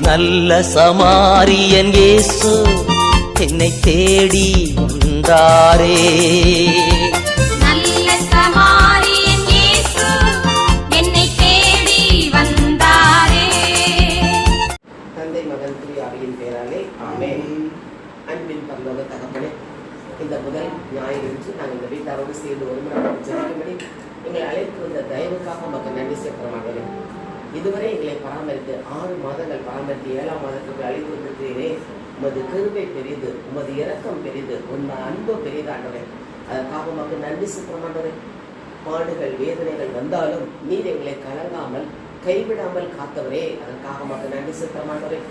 நல்ல சமாரியன் இயேசு என்னை தேடி வந்தாரே. நல்ல சமாரியன் இயேசு என்னை தேடி வந்தாரே. தந்தை மகன் தூய ஆவியின் பெயராலே ஆமென். அன்பின் பரலோக தகப்பனே, இந்த முதல் ஞாயிறு நாங்கள் இந்த வீட்டாரோடு சேர்ந்து ஒருமுறை ஜெபிக்கும்படி எங்களை அழைத்து வந்த தயவுக்காக மக்கள் நன்றி செலுத்துகிறோம். இதுவரை எங்களை பராமரித்து 6 மாதங்கள் பராமரித்து 7ஆம் மாதத்துக்கு அழைத்து வந்திருக்கிறீரே. உமது கிருபை பெரிது, உமது இரக்கம் பெரிது, உண்மை அன்பு பெரிதாண்டவரே. அதற்காக மக்கள் நன்றி செலுத்துகிறோம். பாடுகள் வேதனைகள் வந்தாலும் நீர் எங்களை கலங்காமல் கைவிடாமல் காத்தவரே. அதற்காக மக்கள் நன்றி செலுத்துகிறோம்.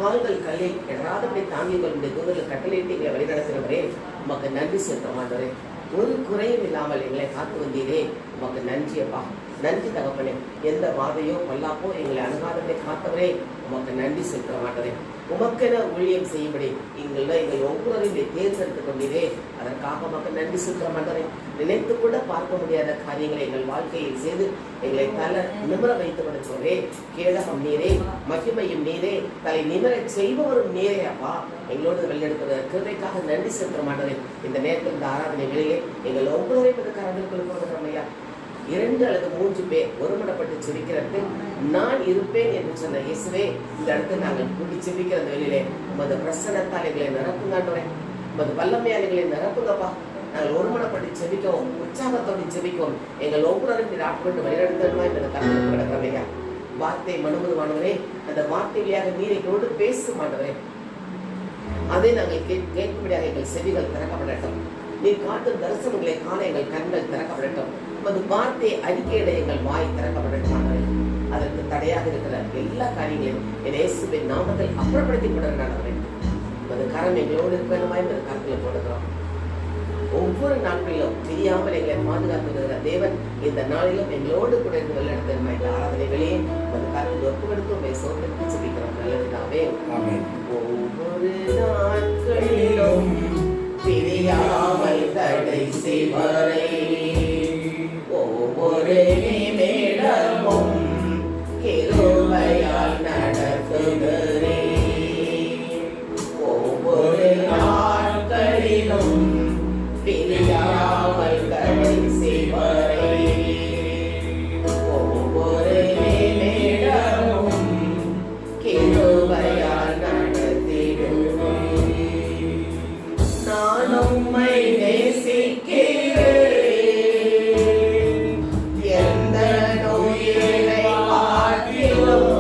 கால்கள் கல்லை எடாதபடி தாங்கிக் கொள்ளுடைய தூரத்தில் கட்டளையிட்டு எங்களை வழிநடத்தினவரே. உமக்கு நன்றி செலுத்துகிறோம். ஒரு குறையும் இல்லாமல் எங்களை காத்து வந்தீரே. உமக்கு நன்றி அப்பா, நன்றி தகப்பனே. எந்த வாதையோ பல்லாப்போ எங்களை அணுகாதபடி காத்தவரே. உமக்கு நன்றி செலுத்த மாட்டதே. உமக்கென ஊழியம் செய்யும்படி எங்கள் ஒவ்வொருவரையும் தேர்ந்தெடுத்துக் கொண்டீரே. அதற்காக உமக்கு நன்றி செலுத்த மாட்டதே. நினைத்து கூட பார்க்க முடியாத காரியங்களை எங்கள் வாழ்க்கையில் செய்து எங்களை தலை நிமிர வைத்து கொடுத்தவரே. கேடகம் நீரே, மகிமையும் நீரே, தலை நிமிர செய்பவரும் நீரே அப்பா. எங்களோடு வெளியெடுக்கிற கிருபைக்காக நன்றி செலுத்த மாட்டதே. இந்த நேரத்தில் இந்த ஆராதனை வேளையிலே எங்கள் ஒவ்வொருவரையும் கரங்களுக்கு கொடுக்கிறோம் ஐயா. 2 அல்லது 3 பேர் ஒருமனப்பட்டு செபிக்கிறது நான் இருப்பேன் என்று சொன்ன இயேசுவே, இந்த இடத்துல நாங்கள் கூட்டி செபிக்கிற அந்த வெளியிலே உமது பிரசன்னத்தால் எங்களை நிரப்புங்காண்டவரே. உமது வல்லமையால் எங்களை நிரப்புங்கப்பா. நாங்கள் ஒருமனப்பட்டு செபிக்கவும் உற்சாகத்தோடு செபிக்கவும் எங்கள் ஒவ்வொருவரும் ஆட்கொண்டு வழிநடத்தணுமா என்று கருத்து கிடக்கிறவையா. வார்த்தை மனுமதுவானவரே, அந்த வார்த்தை வழியாக நீர் எங்களோடு பேசுமானவரே. அதை நாங்கள் கேட்கும்படியாக எங்கள் செவிகள் திறக்கப்படட்டும். நீ காட்டும் தரிசனங்களை காண எங்கள் கண்கள் திறக்கப்படட்டும். உமது வார்த்தையை அறிக்கையிட எங்கள் வாய் திறக்கப்படட்டும். அதற்கு தடையாக இருக்கிற எல்லா காரியங்களையும் என் இயேசுவின் நாமத்தில் அப்புறப்படுத்தி கொண்டிருக்கிறார்கள். உமது கரம் எங்களோடு இருக்கணுமா என்று கருத்தில் போடுகிறோம். ஒவ்வொரு நாட்களிலும் தெரியாமல் எங்களை பாதுகாத்து வருகிற தேவன் இந்த நாளிலும் எங்களோடு கூட இருந்து வெள்ளெடுத்த இந்த ஆராதனைகளையே உமது கருத்தில் ஒப்புக்கொடுத்து சோதனை செபிக்கிறோம். நல்லதுதாவே. ஒவ்வொரு நாட்களிலும் பிரியாமல் தடை செய்வரை ஒவ்வொரு நிமிடமும் கிருபையால் நடத்துகிறே. ஒவ்வொரு நாட்களிலும் பிரியாமல் தடை செய்வரை ஒவ்வொரு நிமிடமும் கிருபையால் நடத்திடுவே. நான் உம்மை நேசிக்கிறேன், எந்த நோயிலை பார்க்கிலும்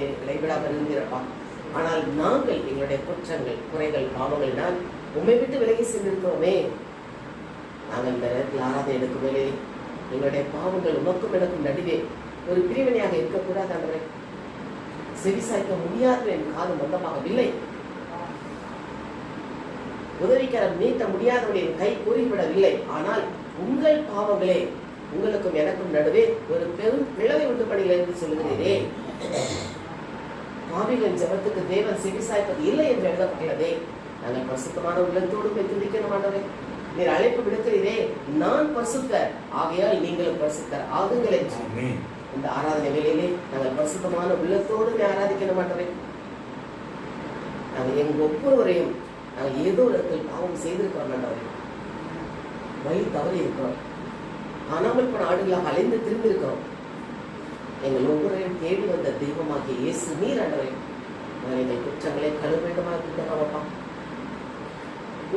எங்களை விடாமல் இருந்திருப்பா. ஆனால் நாங்கள் எங்களுடைய குற்றங்கள், குறைகள், பாவங்களினால் உம்மை விட்டு விலகி சென்றிருக்கிறோமே. நாங்கள் இந்த நேரத்தில் ஆராதனை எடுக்கும் வேலை எங்களுடைய பாவங்கள் உமக்கும் எனக்கும் நடுவே ஒரு பிரிவினையாக இருக்கக்கூடாது. ஆண்டவரே, செவிசாய்க்க முடியாது, என் காது மந்தமாகவில்லை. உதவிக்கரம் நீட்ட முடியாதவர்கள் என் கை கூறிவிடவில்லை. ஆனால் உங்கள் பாவங்களே உங்களுக்கும் எனக்கும் நடுவே ஒரு பெரும் பிளவை உண்டுபடியில் என்று சொல்லுகிறீரே. பாவிகளின் ஜெபத்துக்கு தேவன் செவிசாய்ப்பது இல்லை என்று எழுதப்பட்டுள்ளதே. நாங்கள் பரிசுத்தமான உள்ளத்தோடு போய் துதிக்கணும். ஆண்டவரே, நீர் அழைப்பு விடுக்கிறீரே, நான் பரிசுத்தர், ஆகையால் நீங்களும் பரிசுத்தர் ஆகுங்கள் என்று இந்த ஆராதனை வேளையிலே நாங்கள் பரிசுத்தமான உள்ளத்தோடு ஆராதிக்கணும். ஆண்டவரே, நாங்கள் எங்க ஒவ்வொருவரையும் நாங்கள் ஏதோ ஒரு இடத்தில் பாவம் செய்திருக்கிறோம். ஆண்டவரே, வழி தவறி இருக்கிறோம், காணாமல் போன ஆடுகளாக அலைந்து திரும்பியிருக்கிறோம். எங்கள் ஒவ்வொருவரையும் தேடி வந்த தெய்வமாகிய இயேசு நீர். ஆண்டவரே, நாங்கள் எங்கள் குற்றங்களை கழுவ வேண்டுமா இருக்கின்றோம்.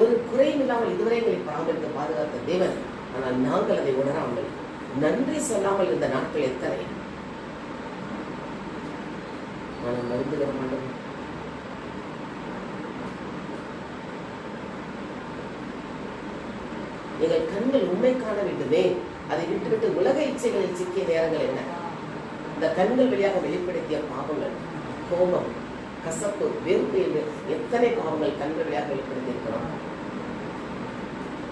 ஒரு குறையும் இல்லாமல் இதுவரை எங்களை பராமரித்து பாதுகாத்த தேவன். ஆனால் நாங்கள் அதை உணராமல் நன்றி சொல்லாமல் இருந்த நாட்கள் எத்தனை. நான் மருந்துகிற மாட்டோம். எங்கள் கண்கள் உண்மை காண வேண்டுமே. அதை விட்டுவிட்டு உலக இச்சைகளில் சிக்கிய நேரங்கள் என்ன? இந்த கண்கள் வழியாக வெளிப்படுத்திய பாவங்கள், கோபம், கசப்பு, வெறுப்பு என்று எத்தனை பாவங்கள் கண்கள் வழியாக வெளிப்படுத்தி இருக்கிறோம்.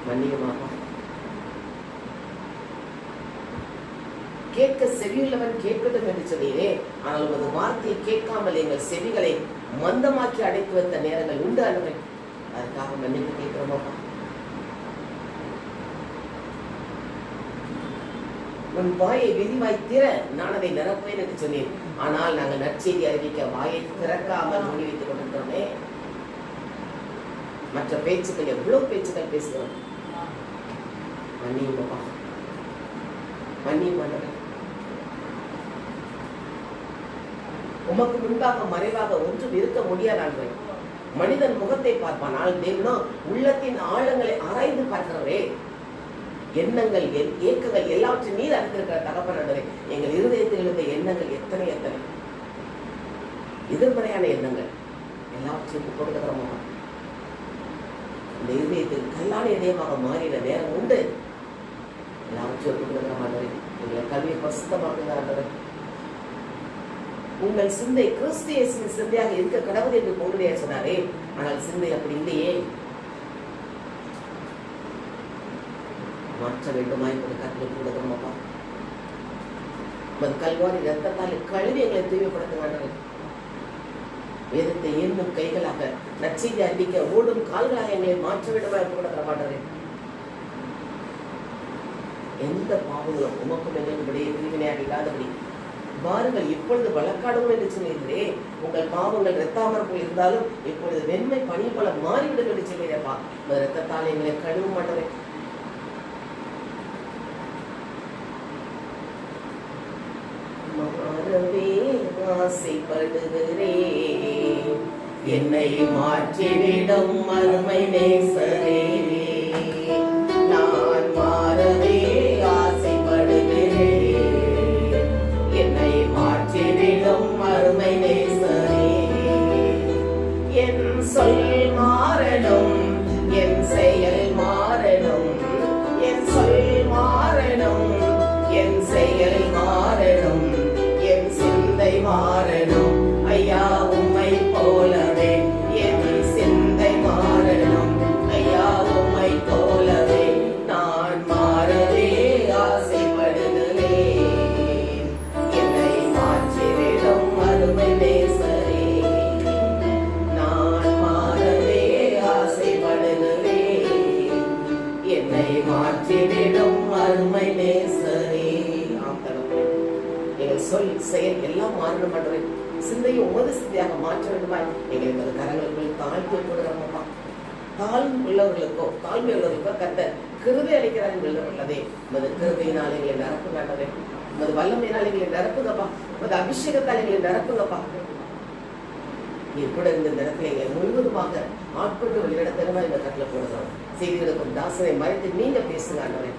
மன்னியமாக கேட்க செவியுள்ளவன் கேட்கட்டும் என்று சொன்னீரே. ஆனால் உமது வார்த்தையை கேட்காமல் எங்கள் செவிகளை மந்தமாக்கி அடைத்து வைத்த நேரங்கள் உண்டு. ஆண்டவரே, அதுக்காக மன்னிப்பு கேட்கிறோமா? உன் வாயை விரிவாய் திற, நான் அதை நிரப்பேன் என்று சொன்னேன். ஆனால் நாங்கள் நற்செய்தி அறிவிக்க வாயை திறக்காமல் மூடி வைத்துக் கொண்டிருக்கிறோமே. மற்ற பேச்சுக்கள் எவ்வளவு பேச்சுக்கள் பேசுகிறோம். மன்னியுமா, மன்னியுமா. உமக்கு முன்பாக மறைவாக ஒன்றும் இருக்க முடியாது. மனிதன் முகத்தை பார்ப்பானால் தேவனோ உள்ளத்தின் ஆழங்களை ஆராய்ந்து பார்க்கிறவரே. எண்ணங்கள், ஏக்கங்கள் எல்லாவற்றையும் நீர் அறிந்திருக்கிற தகப்பனே. எங்கள் இருதயத்தில் இருந்த எண்ணங்கள் எத்தனை எத்தனை எதிர்மறையான எண்ணங்கள் எல்லாவற்றையும் கொடுக்கிறோமா? இந்த இருதயத்தில் கல்லான இதயமாக மாறின நேரம் உண்டு. எல்லாவற்றையும் கொடுக்கிறோம். எங்களை கல்வியை பரிசுத்தமாக்குங்க. உங்கள் சிந்தை கிறிஸ்து இயேசுவின் சிந்தையாக இருக்க கடவுள் என்று போடுடைய சொன்னாரே. ஆனால் சிந்தை அப்படி இல்லையே. மாற்ற வேண்டுமாய் கற்றுக் கொடுக்கிறோம். கல்வாரி ரத்தத்தால் கழுவி எங்களை தூய்மைப்படுத்த. வேதத்தை எண்ணும் கைகளாக, நற்செய்தி அறிவிக்க ஓடும் கால்களாக எங்களை மாற்ற வேண்டுமாய் கொடுக்கிற மாட்டாரே. எந்த பாவங்களும் உமக்கும் எங்களுடைய பிரிவினையாக இல்லாதபடி வாருங்கள், இப்பொழுது வழக்காடுவோம் என்று சொன்னீர்களே. உங்கள் பாவங்கள் இரத்தாமற் போய் இருந்தாலும் இப்பொழுது வெண்மை பனி போல மாறிவிடும் என்று சொல்லிடுறப்பா. ரத்தத்தால் எங்களை கழுவ மாட்டேன். மாறவே ஆசைப்படுகிறே, என்னை மாற்றிவிடும் அருமை நேசரே. நான் மாறவே ஆசைப்படுகிறேன், என்னை மாற்றிவிடும் அருமை நேசரே. என் சொல் மாறணும், என் செயல் மாறணும். என் சொல் மாறணும், என் செயல் மாறணும். என் சிந்தை மாறணும். ஐயா, உம்மை போலவே என் சிந்தை மாறணும். ஐயா, உம்மை போலவே நான் மாறவே ஆசைப்படுகிறேன். என்னை மாற்றிவிடும் அருமை நேசரே. நான் மாறவே ஆசைப்படுகிறேன். என்னை மாற்றிவிடும் அருமை நேசரே. எங்கள் சொல், செயல் எல்லாம் மாறணும். ஆண்டவரே, சிந்தையை உமது சிந்தையாக மாற்ற வேண்டுமாய் எங்களுக்கு அது கரங்களுக்குள் தாழ்த்தி கொடுக்கிறோம். தாழ்மை உள்ளவர்களுக்கோ கர்த்தர் கிருபை அளிக்கிறார் என்று உள்ளதே. உமது கிருபையினால் எங்களை நிரப்புங்க ஆண்டவரே. உமது வல்லமையினால் எங்களை நிரப்புங்கப்பா. உமது அபிஷேகத்தால் எங்களை நிரப்புங்கப்பா. நீர் கூட இந்த இடத்துல எங்களை முழுவதுமாக ஆட்கொண்டு வெளியிடத்தனமா இந்த கட்டில போடுறோம். செய்திகளுக்கும் தாசனை மறைத்து நீங்க பேசுங்க ஆண்டவரே.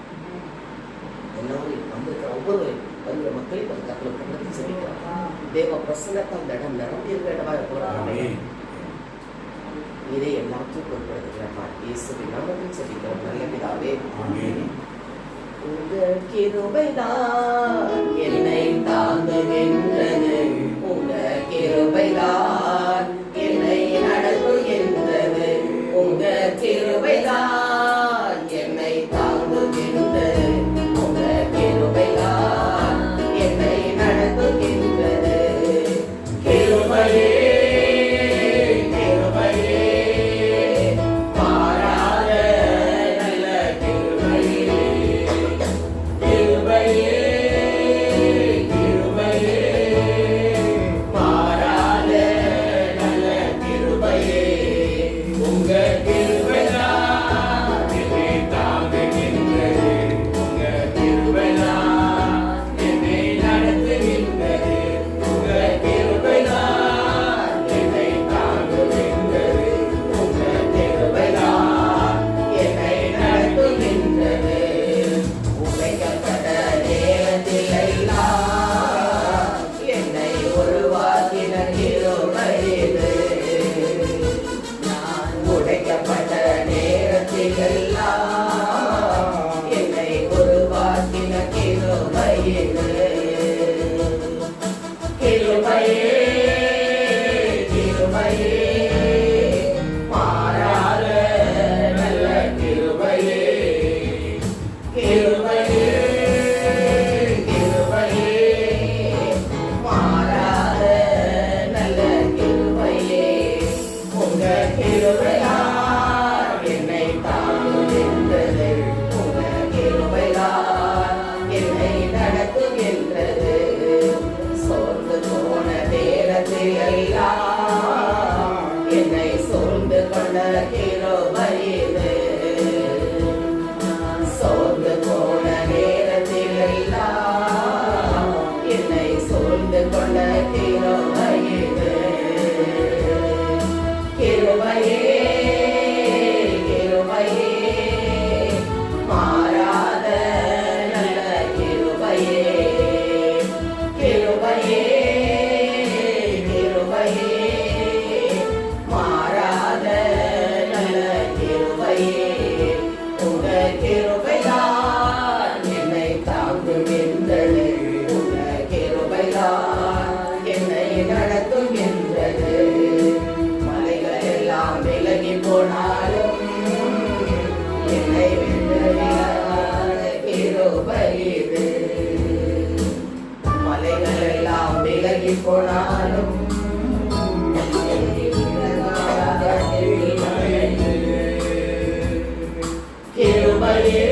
எல்லோரும் வந்திருக்கிற ஒவ்வொருவரையும் வந்து மக்களை நம்ம கத்தனை செபிக்கிறோம். தேவ பிரசன்னத்தை அந்த இடம் நிரம்பியிருக்க இடமாக போகிறாங்க. இதை எல்லாத்தையும் பொறுப்படுத்துகிறப்பா இயேசுவின் நாமத்தில் செபிக்கிறோம் நல்ல பிதாவே. உங்கள் கிருபைதான் என்னை தாங்குகின்றது, உங்கள் கிருபைதான் என்னை நடத்துகின்றது, உங்கள் கிருபைதான் என்னை தாங்குகின்றது, உங்கள் கிருபைதான் என்னை நடத்துகின்றது. கிருபையே என்னை சூழ்ந்து கொண்ட கிருபையிலே, சோர்ந்து போன நேரத்தில் எல்லாம் என்னை சூழ்ந்து கொண்ட கிருபையிலே. கிருபையே கிருபையே மாறாத நல்ல கிருபையே, கிருபையே மாறாத நல்ல கிருபையே, உங்க கிருபைதான் என்னை தாங்குகின்றது, உங்க கிருபைதான் என்னை நடத்துகின்றது. மலைகள் எல்லாம் விலகி போனாலும் என்னை வென்று விலகாத கிருபை இது. மலைகள் எல்லாம் விலகி போனாலும் கிருபையே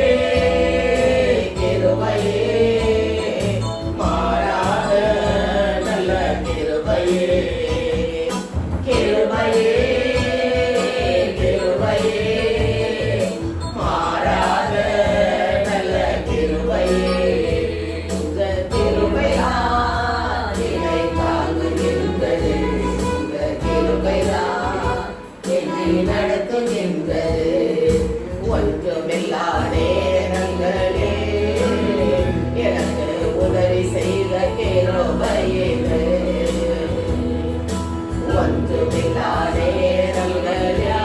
கிருபையே மாறாத நல்ல கிருபையே, கிருபையே கிருபையே மாறாத நல்ல கிருபையே, உங்க கிருபைதான் என்னை தாங்குகின்றது, உங்க கிருபைதான் என்னை நடத்துகின்றது. ஒன்றுமில்லா நேரங்களே எனக்கு உதவி செய்த கிருபையிலே, ஒன்றுமில்லா நேரங்களே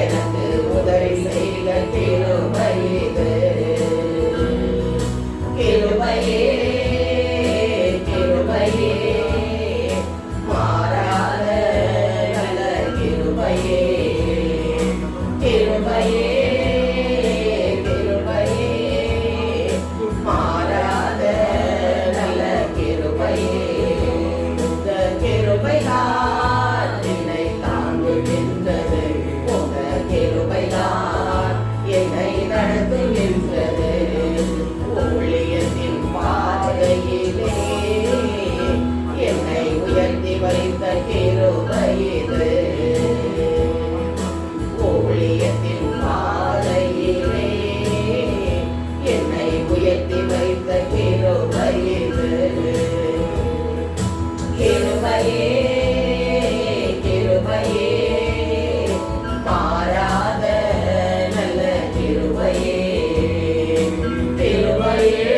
எனக்கு உதவி செய்த கிருபையிலே. கிருபையே கிருபையே மாறாத நல்ல கிருபையே, கிருபையே கிருபையே மாறாத நல்ல கிருபையே, உங்க கிருபைதான் என்னை தாங்குகின்றது, உங்க கிருபைதான் என்னை நடத்துகின்றது. ஊழியத்தின் பாதையிலே என்னை உயர்த்தி வைத்த கிருபையிலே, ஊழியத்தின் பாதையிலே என்னை உயர்த்தி வைத்த கிருபையிலே. கிருபையே கிருபையே மாறாத நல்ல கிருபையே, கிருபையே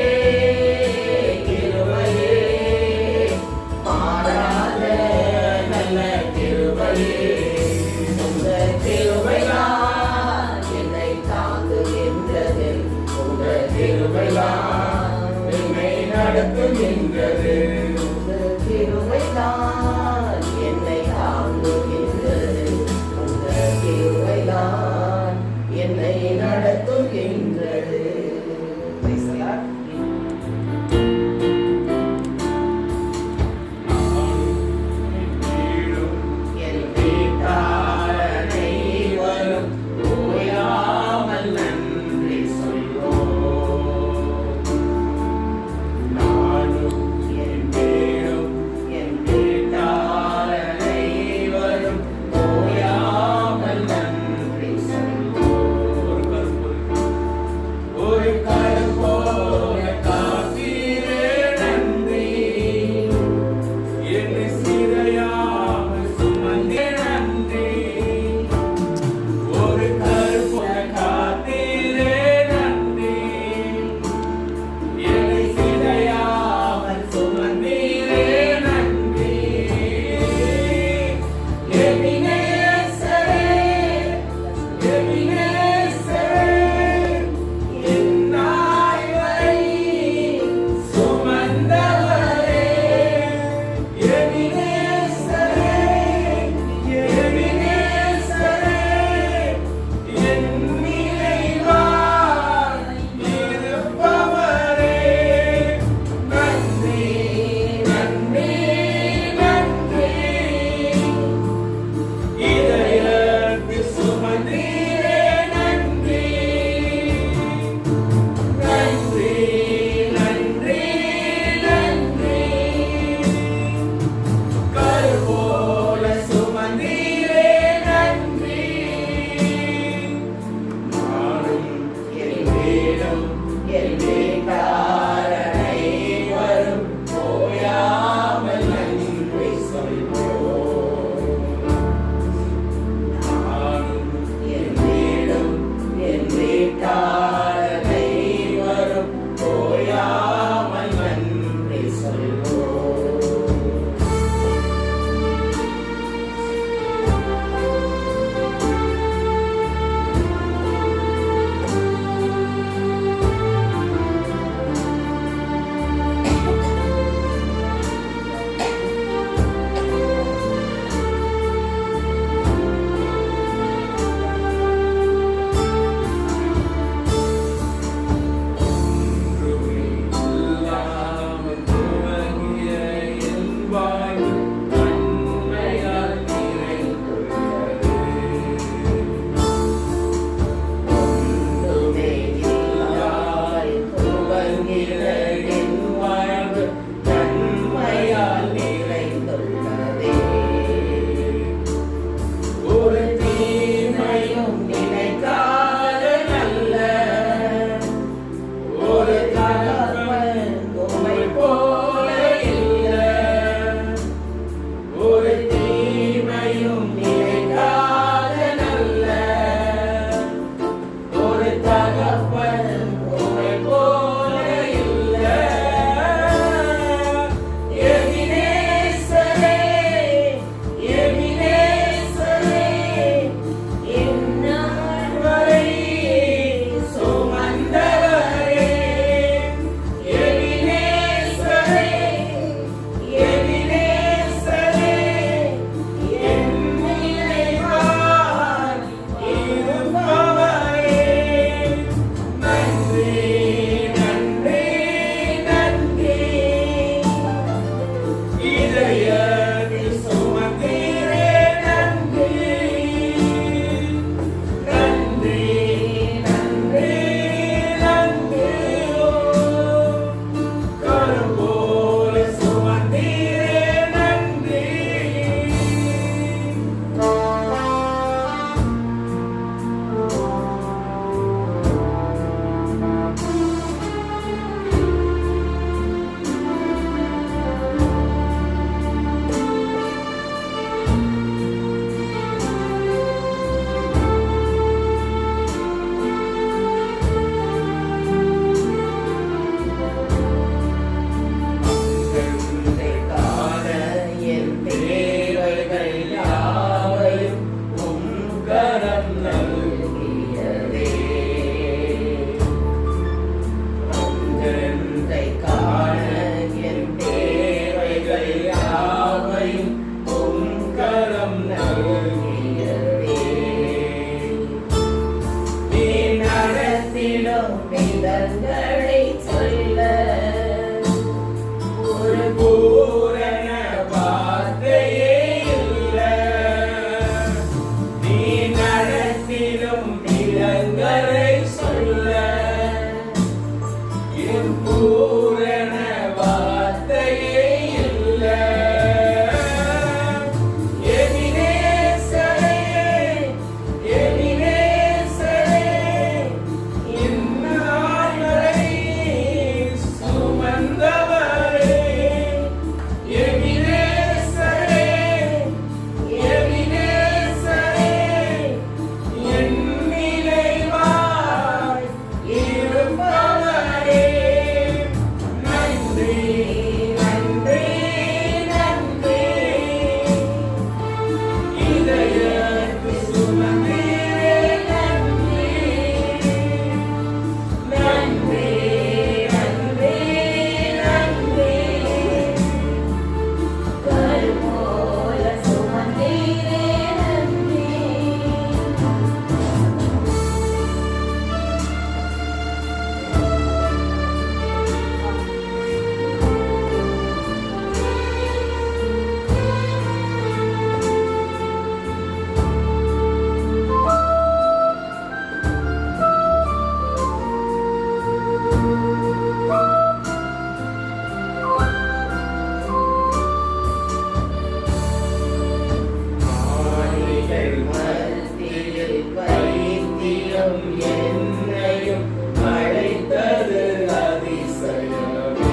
மத்தியில் வைத்தியம் என்னையும் அழைத்தது அதிசயமே.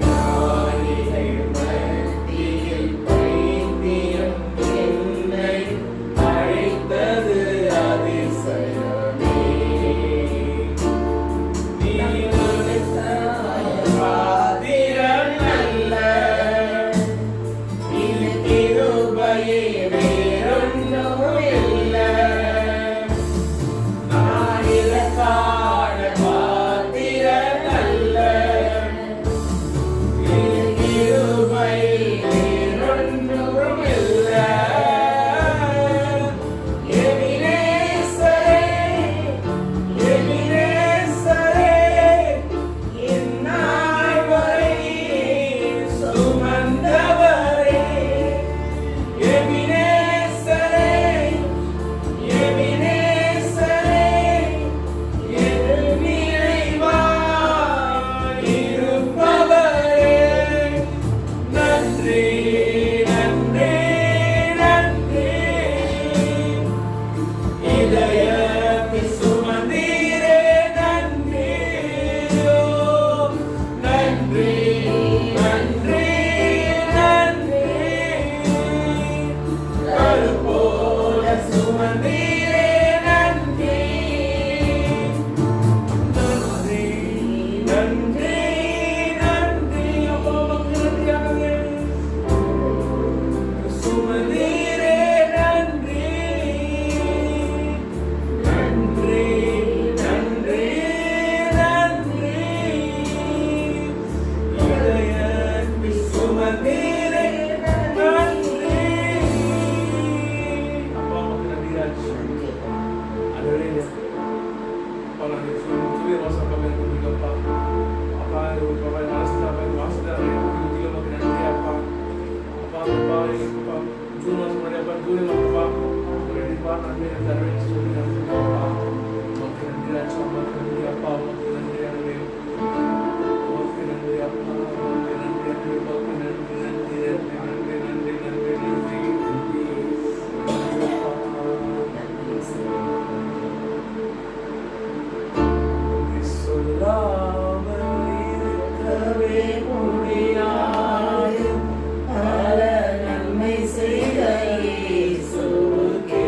ஞானிகள் மத்தியில் வைத்தியம் என்னையும் அழைத்தது அதிசயமே. நீ பாத்திரம் அல்ல, இது கிருபையே வேறொன்றும் இல்லை. நான் இதற்கான பாத்திரம் அல்ல, இது கிருபை வேறொன்றும் இல்லை. எபினேசரே, எபினேசரே, இந்நாள் வரை சுமந்தவரே. எபினேசரே, எபினேசரே, என் நினைவாய் இருப்பவரே. நன்றி, நன்றி, நன்றி. இதயத்தில் சுமந்தீரே, நன்றி. ஓ, நன்றி, நன்றி, நன்றி. கருப்போல சுமந்தீரே, நன்றி. நன்றி, நன்றி, நன்றி. அப்பா, உமக்கு நன்றியாகவே. சுமந்தீரே, நன்றி. நன்றி, நன்றி, நன்றி. இதயத்தில் சுமந்தீரே, நன்றி. அப்பா, உமக்கு நன்றி ராஜ். ஆண்டவரே, அப்பா, நாங்கள் துதிய வாசம் அப்பா, எனக்கு கொடுங்கப்பா. அப்பா, அப்பா, வாசத்தை அப்பா, வாசத்தை துதிய உமக்கு நன்றி அப்பா. அப்பா, அப்பா, அப்பா, ஜூன் மாதம் முன்னாடி அப்பா, ஜூலை மாதம் அப்பா, ரெடிப்பா, நன்றி தரவேன்னு சொல்லி நன்றி அப்பா. உமக்கு நன்றி ராஜ், உமக்கு நன்றி அப்பா, உமக்கு நன்றி ஆண்டவரே. உமக்கு நன்றி அப்பா, உமக்கு நன்றி ஆண்டவரே, உமக்கு நன்றி, நன்றி, நன்றி, நன்றி, நன்றி, நன்றி, நன்றி, நன்றி. நன்றி அப்பா. சொல்லாமல் இருக்கவே முடியாது, பல நன்மை செய்த இயேசுவுக்கே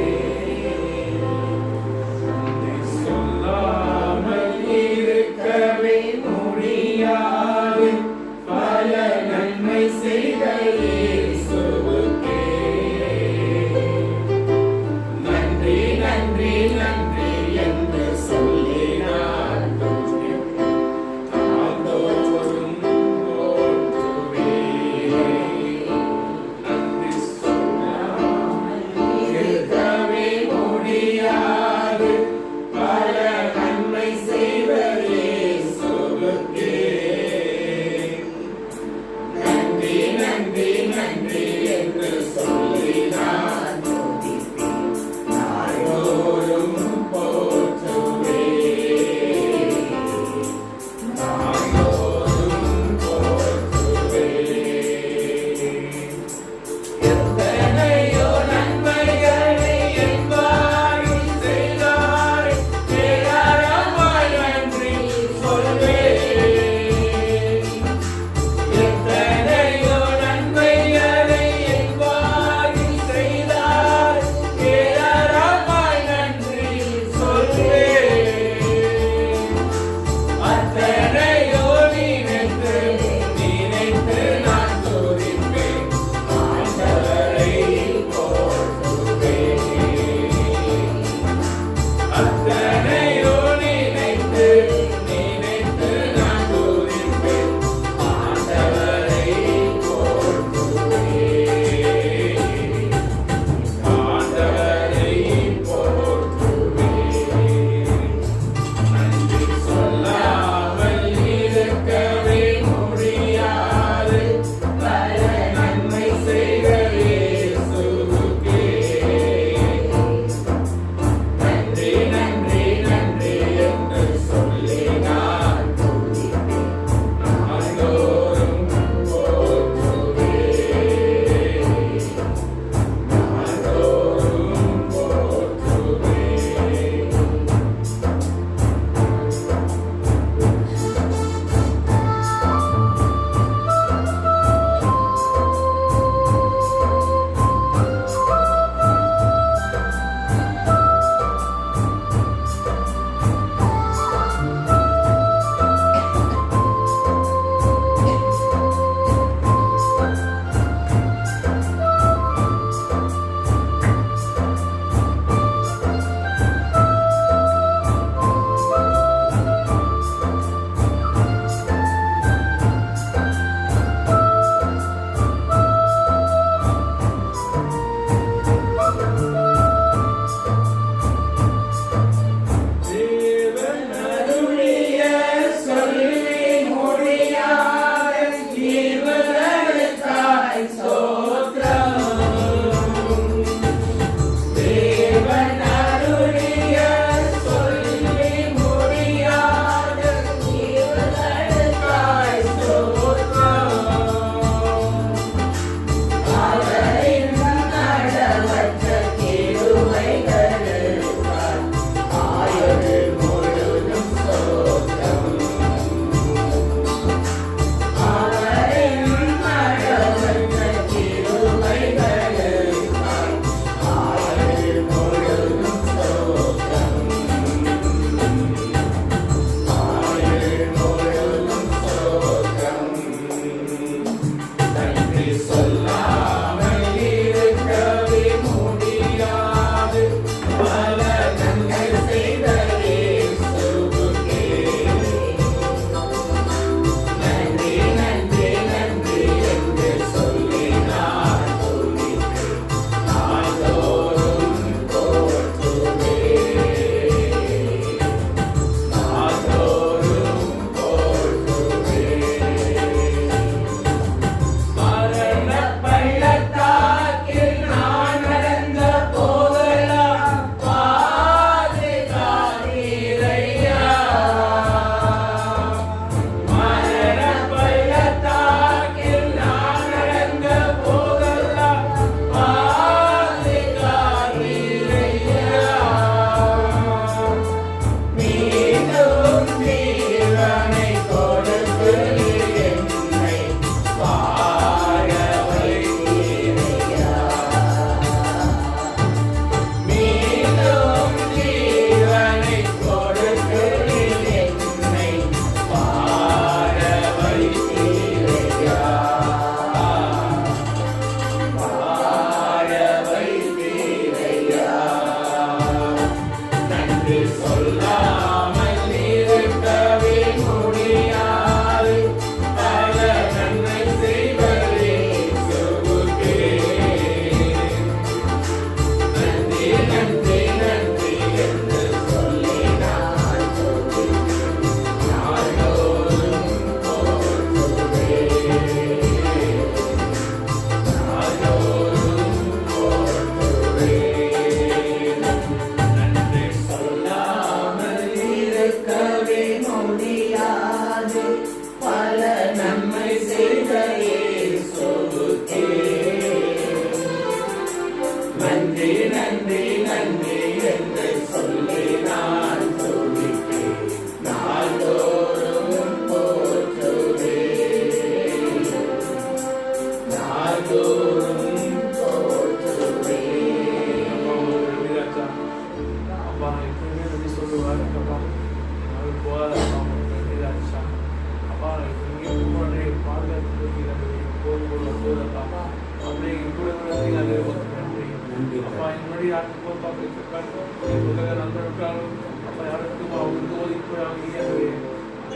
படி ஆற்றுக்கோள் பார்க்கிறார்கள் உலக நண்பர்களுக்காக அப்போ யாருக்கும் அவங்க ஒதுக்குறாங்க இயற்கை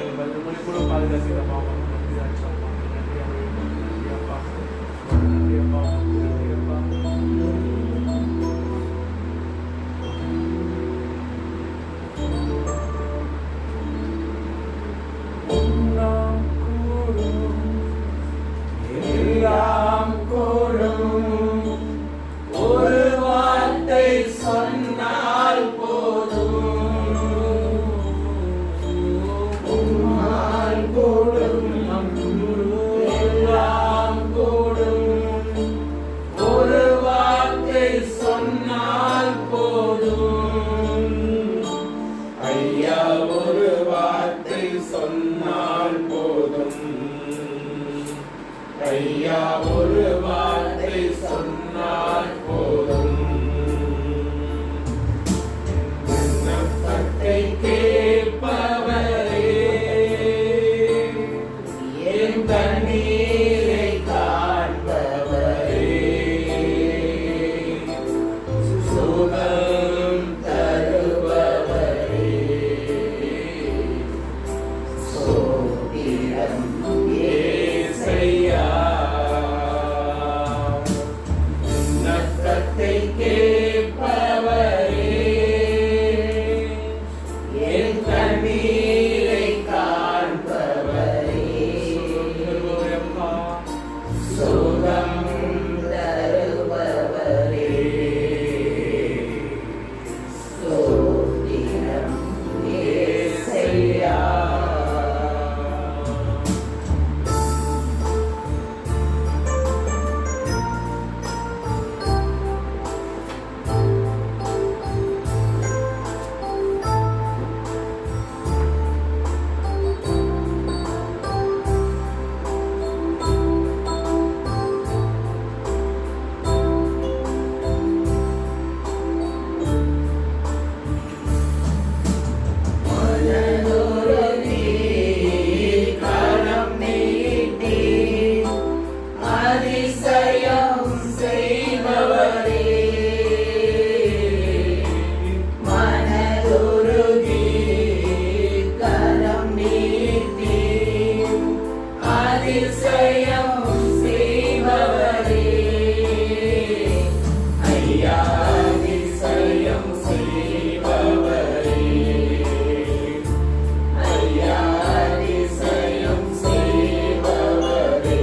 எங்கள் மொழி கூட பாதுகாக்கிறப்பா நன்றி ஆச்சப்பா நன்றி அப்பா நன்றி அப்பா நன்றி அப்பா ஒன்றாம் கூடும் எல்லாம் கூடும் ஒரு வார்த்தை சொன்னால் போதும் உம்மால் கூடும் எல்லாம் கூடும் ஒரு வார்த்தை சொன்னால் போதும் ஐயா ஒரு வார்த்தை சொன்னால் போதும் ஐயா ஒரு வார்த்தை சொன்னால் போதும் விண்ணப்பத்தை கேட்பவரே என் கண்ணீரை காண்பவரே சுகம் தருபவரே சோதிடம் ஏசையா விண்ணப்பத்தை கேட்பவரே என் கண்ணீரை காண்பவரே சுகம் தருபவரே சோதிடம் ஏசையா கரம் நீட்டி அதிசயம் செய்பவரே மனதுருகி கரம் நீட்டி அதிசயம் செய்பவரே ஐயா அதிசயம் செய்பவரே ஐயா அதிசயம் செய்பவரே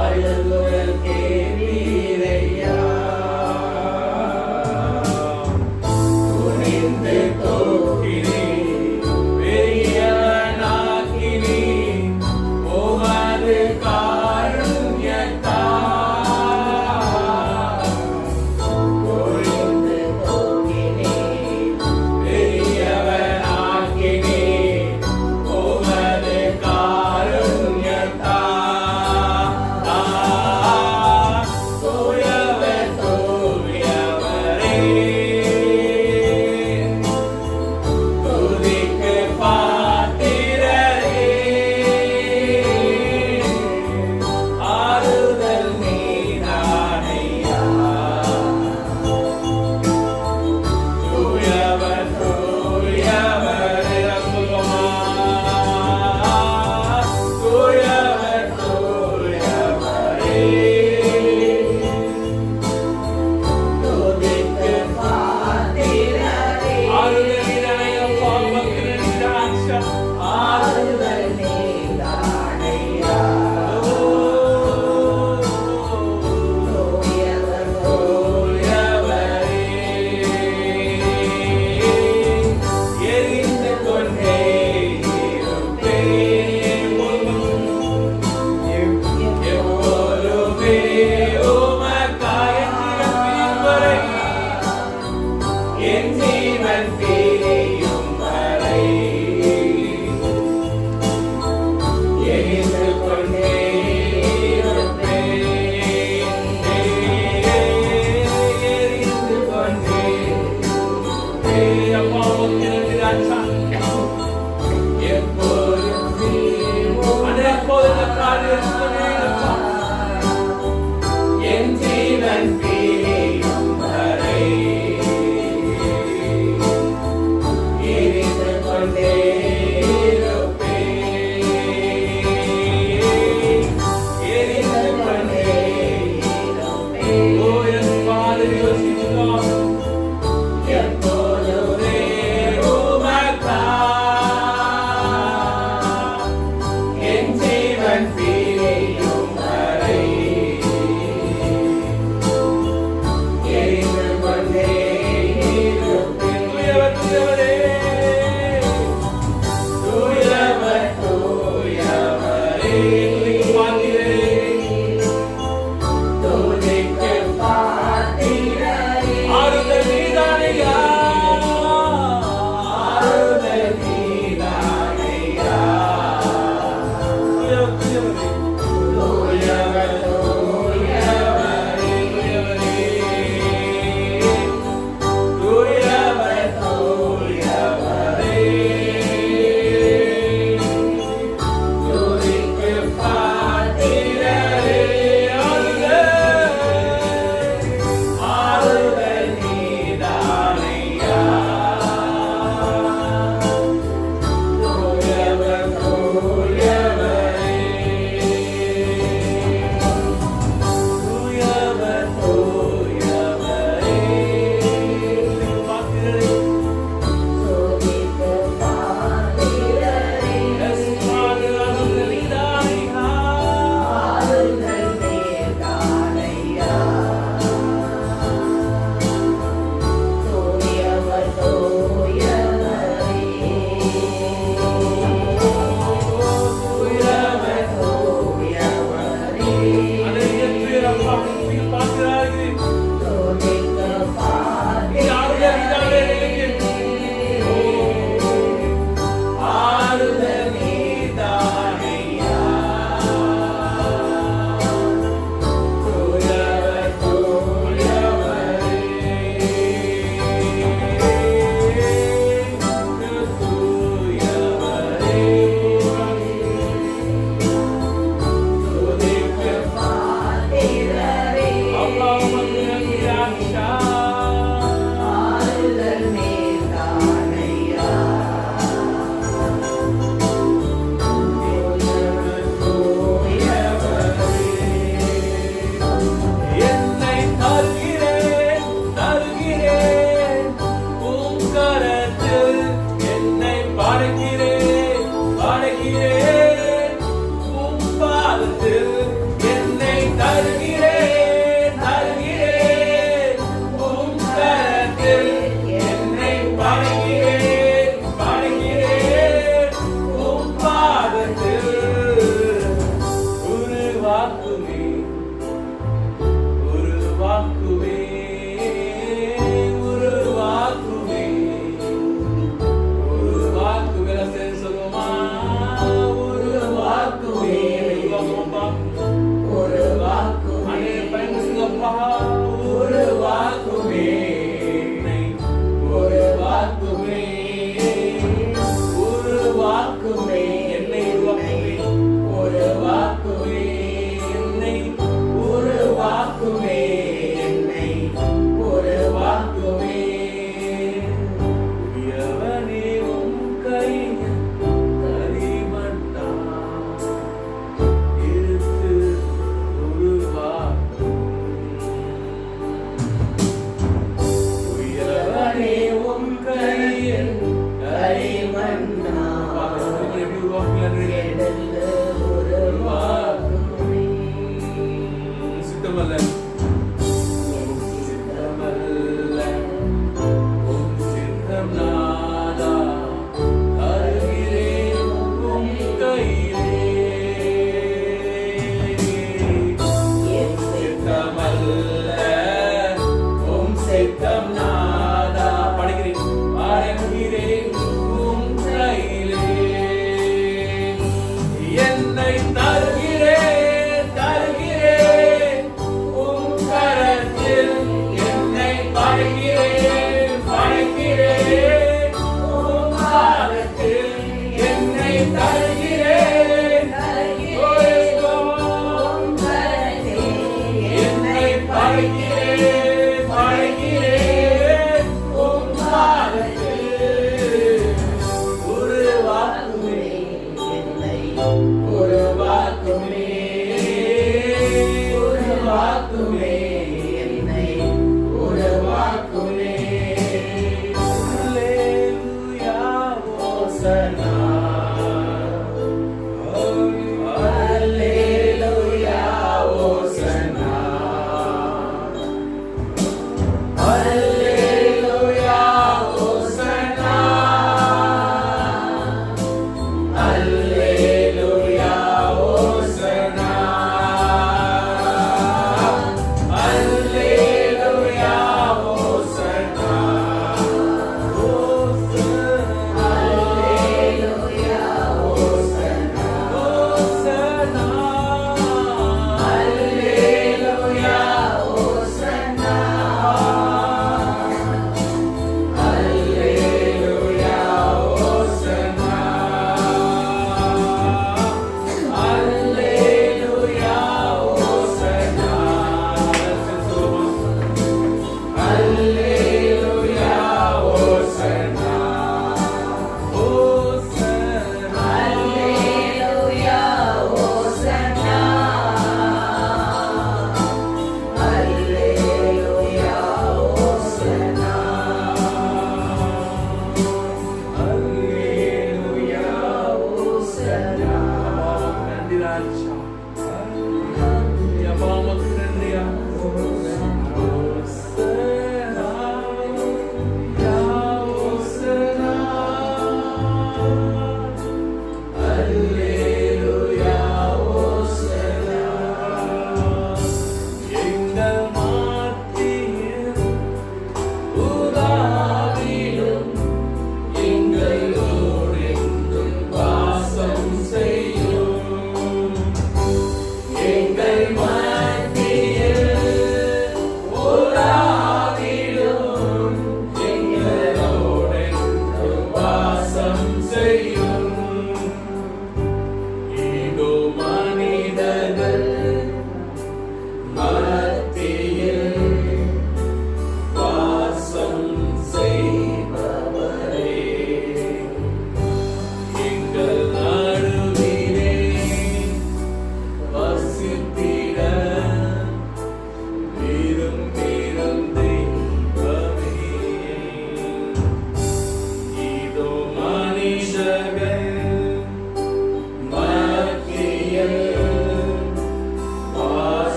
அழுகுரல் கேட்டீரையா. துணிந்து தூக்கினீர், பெரியவனாக்கினீர், உமது காருண்யத்தால். துணிந்து தூக்கினீர், பெரியவனாக்கினீர், உமது காருண்யத்தால்.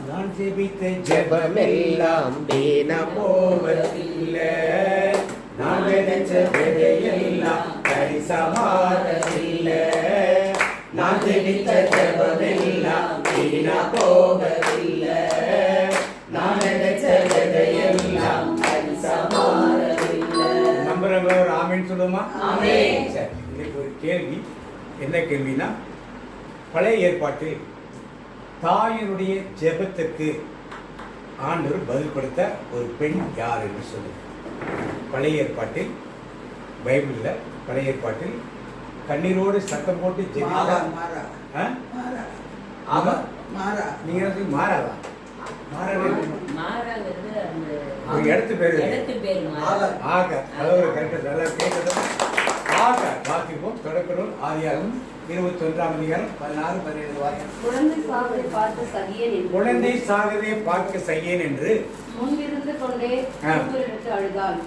நான் ஜெபித்த ஜெபமெல்லாம் வீண போவதில்லை, நான் நினைச்ச விதையெல்லாம் பரிசமாறதில்லை. நான் ஜெபித்த ஜெபமெல்லாம் வீண போவதில்லை, நான் நினைச்ச விதையெல்லாம் பரிசமாறதில்லை. நம்புறவங்க ஒரு ஆமேன்னு சொல்லுமா? ஆமென். சரி, இன்னைக்கு ஒரு கேள்வி. என்ன கேள்வினா, பழைய ஏற்பாட்டில் தாயினுடைய ஜெபத்துக்கு ஆண்டவர் பதில் கொடுத்த ஒரு பெண் யார் என்று சொல்லு. பழைய ஏற்பாட்டில், பைபிளில் பழைய ஏற்பாட்டில் கண்ணீரோடு சத்தம் போட்டு ஜெபித்த நீங்க மாறாதா? ஒரு இடத்து பேரு ஆக, அதாவது கரெக்டாக நல்லா கேட்கறது. ஆக வாசிப்போம். தொடக்கநூல் ஆதியாகமம் 21ஆம் அதிகாரம் 16-17 வாக்கியம். குழந்தை சாவதை பார்த்து சகியேன் என்று முன்பிருந்து கொண்டே கூக்குரலிட்டு அழுதாள்.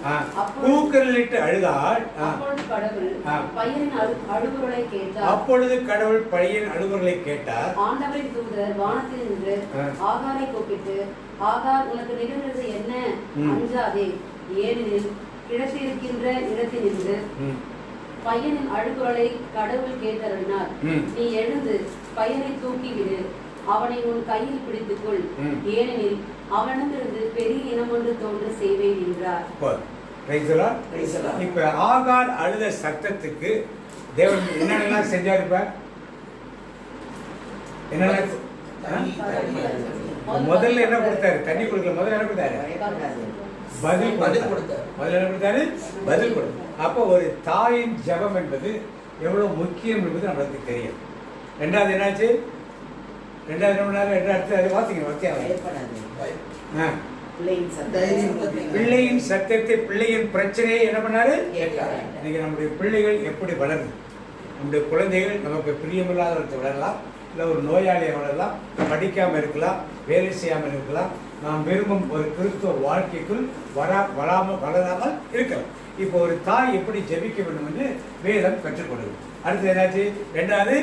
கூக்குரலிட்டு அழுதாள். அப்பொழுது கடவுள் பையன் அப்பொழுது கடவுள் பையன் அழுகுரலை கேட்டார். அழுகுரலை கேட்டார். ஆண்டவரின் தூதர் வானத்தில் நின்று ஆகாரை கூப்பிட்டு, ஆகார், உனக்கு நிகழ்ந்தது என்ன? அஞ்சாதே, ஏனெனில் கிடத்திருக்கின்ற இடத்தினின்று பையனின் அழுகுரலை கடவுள் கேட்டருளினார். நீ எழுந்து பையனை தூக்கிவிடு, அவனை உன் கையில் பிடித்துக்கொள், ஏனெனில் அவனிடமிருந்து பெரிய இனம் ஒன்று தோன்ற செய்வேன் என்றார். இப்ப ஆகார் அழுத சத்தத்துக்கு தேவன் என்னென்னலாம் செஞ்சாருப்ப? முதல்ல என்ன கொடுத்தாரு? தண்ணி கொடுக்கல. முதல்ல என்ன கொடுத்தாரு? பதில் கொடுத்தாரு. முதல்ல என்ன கொடுத்தாரு? பதில் கொடுத்தாரு. அப்போ ஒரு தாயின் ஜெபம் என்பது எவ்வளோ முக்கியம் என்பது நம்மளுக்கு தெரியும். ரெண்டாவது என்னாச்சு? ரெண்டாவது என்ன பண்ணாரு? அடுத்து அது வாசிங்க. பயப்படாதே. பிள்ளையின் சத்தத்தை, பிள்ளையின் பிரச்சனையை என்ன பண்ணாரு? கேட்டாரு. இன்னைக்கு நம்முடைய பிள்ளைகள் எப்படி வளருது? நம்முடைய குழந்தைகள் நமக்கு பிரியமில்லாதவர்களை வளரலாம், இல்லை ஒரு நோயாளியை வளரலாம், படிக்காமல் இருக்கலாம், வேலை செய்யாமல் இருக்கலாம், நாம் விரும்பும் ஒரு கிறிஸ்துவ வாழ்க்கைக்குள் வளராமல் இருக்கலாம். இப்போ ஒரு தாய் எப்படி ஜெபிக்க வேண்டும் என்று வேதம் கற்றுக் கொடுக்குது. அடுத்தது என்னாச்சு? ரெண்டாவது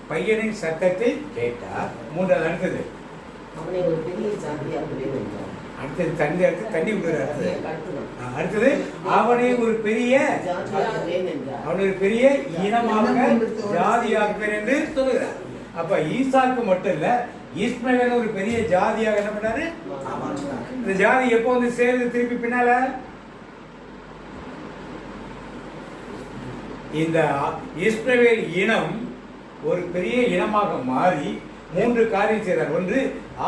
பையனின் சத்தத்தை கேட்டார். மூன்றாவது அடுத்தது அவனை ஒரு பெரிய ஜாதியாகவே வென்றார். அடுத்தது தண்ணி, அடுத்து தண்ணி விடுறாரு. அடுத்தது அவனை ஒரு பெரிய அவனை ஒரு பெரிய இனமாக ஜாதியாக்குவேன் என்று சொல்லுகிறார். அப்ப ஈசாக்கு மட்டும் இல்ல, இஸ்மவேல் ஒரு பெரிய ஜாதியாக என்ன பண்ணாரு? இந்த ஜாதி எப்போ வந்து சேருது? திருப்பி பின்னால இந்த இஸ்மவேல் இனம் ஒரு பெரிய இனமாக மாறி 3 காரியம் செய்தார். ஒன்று,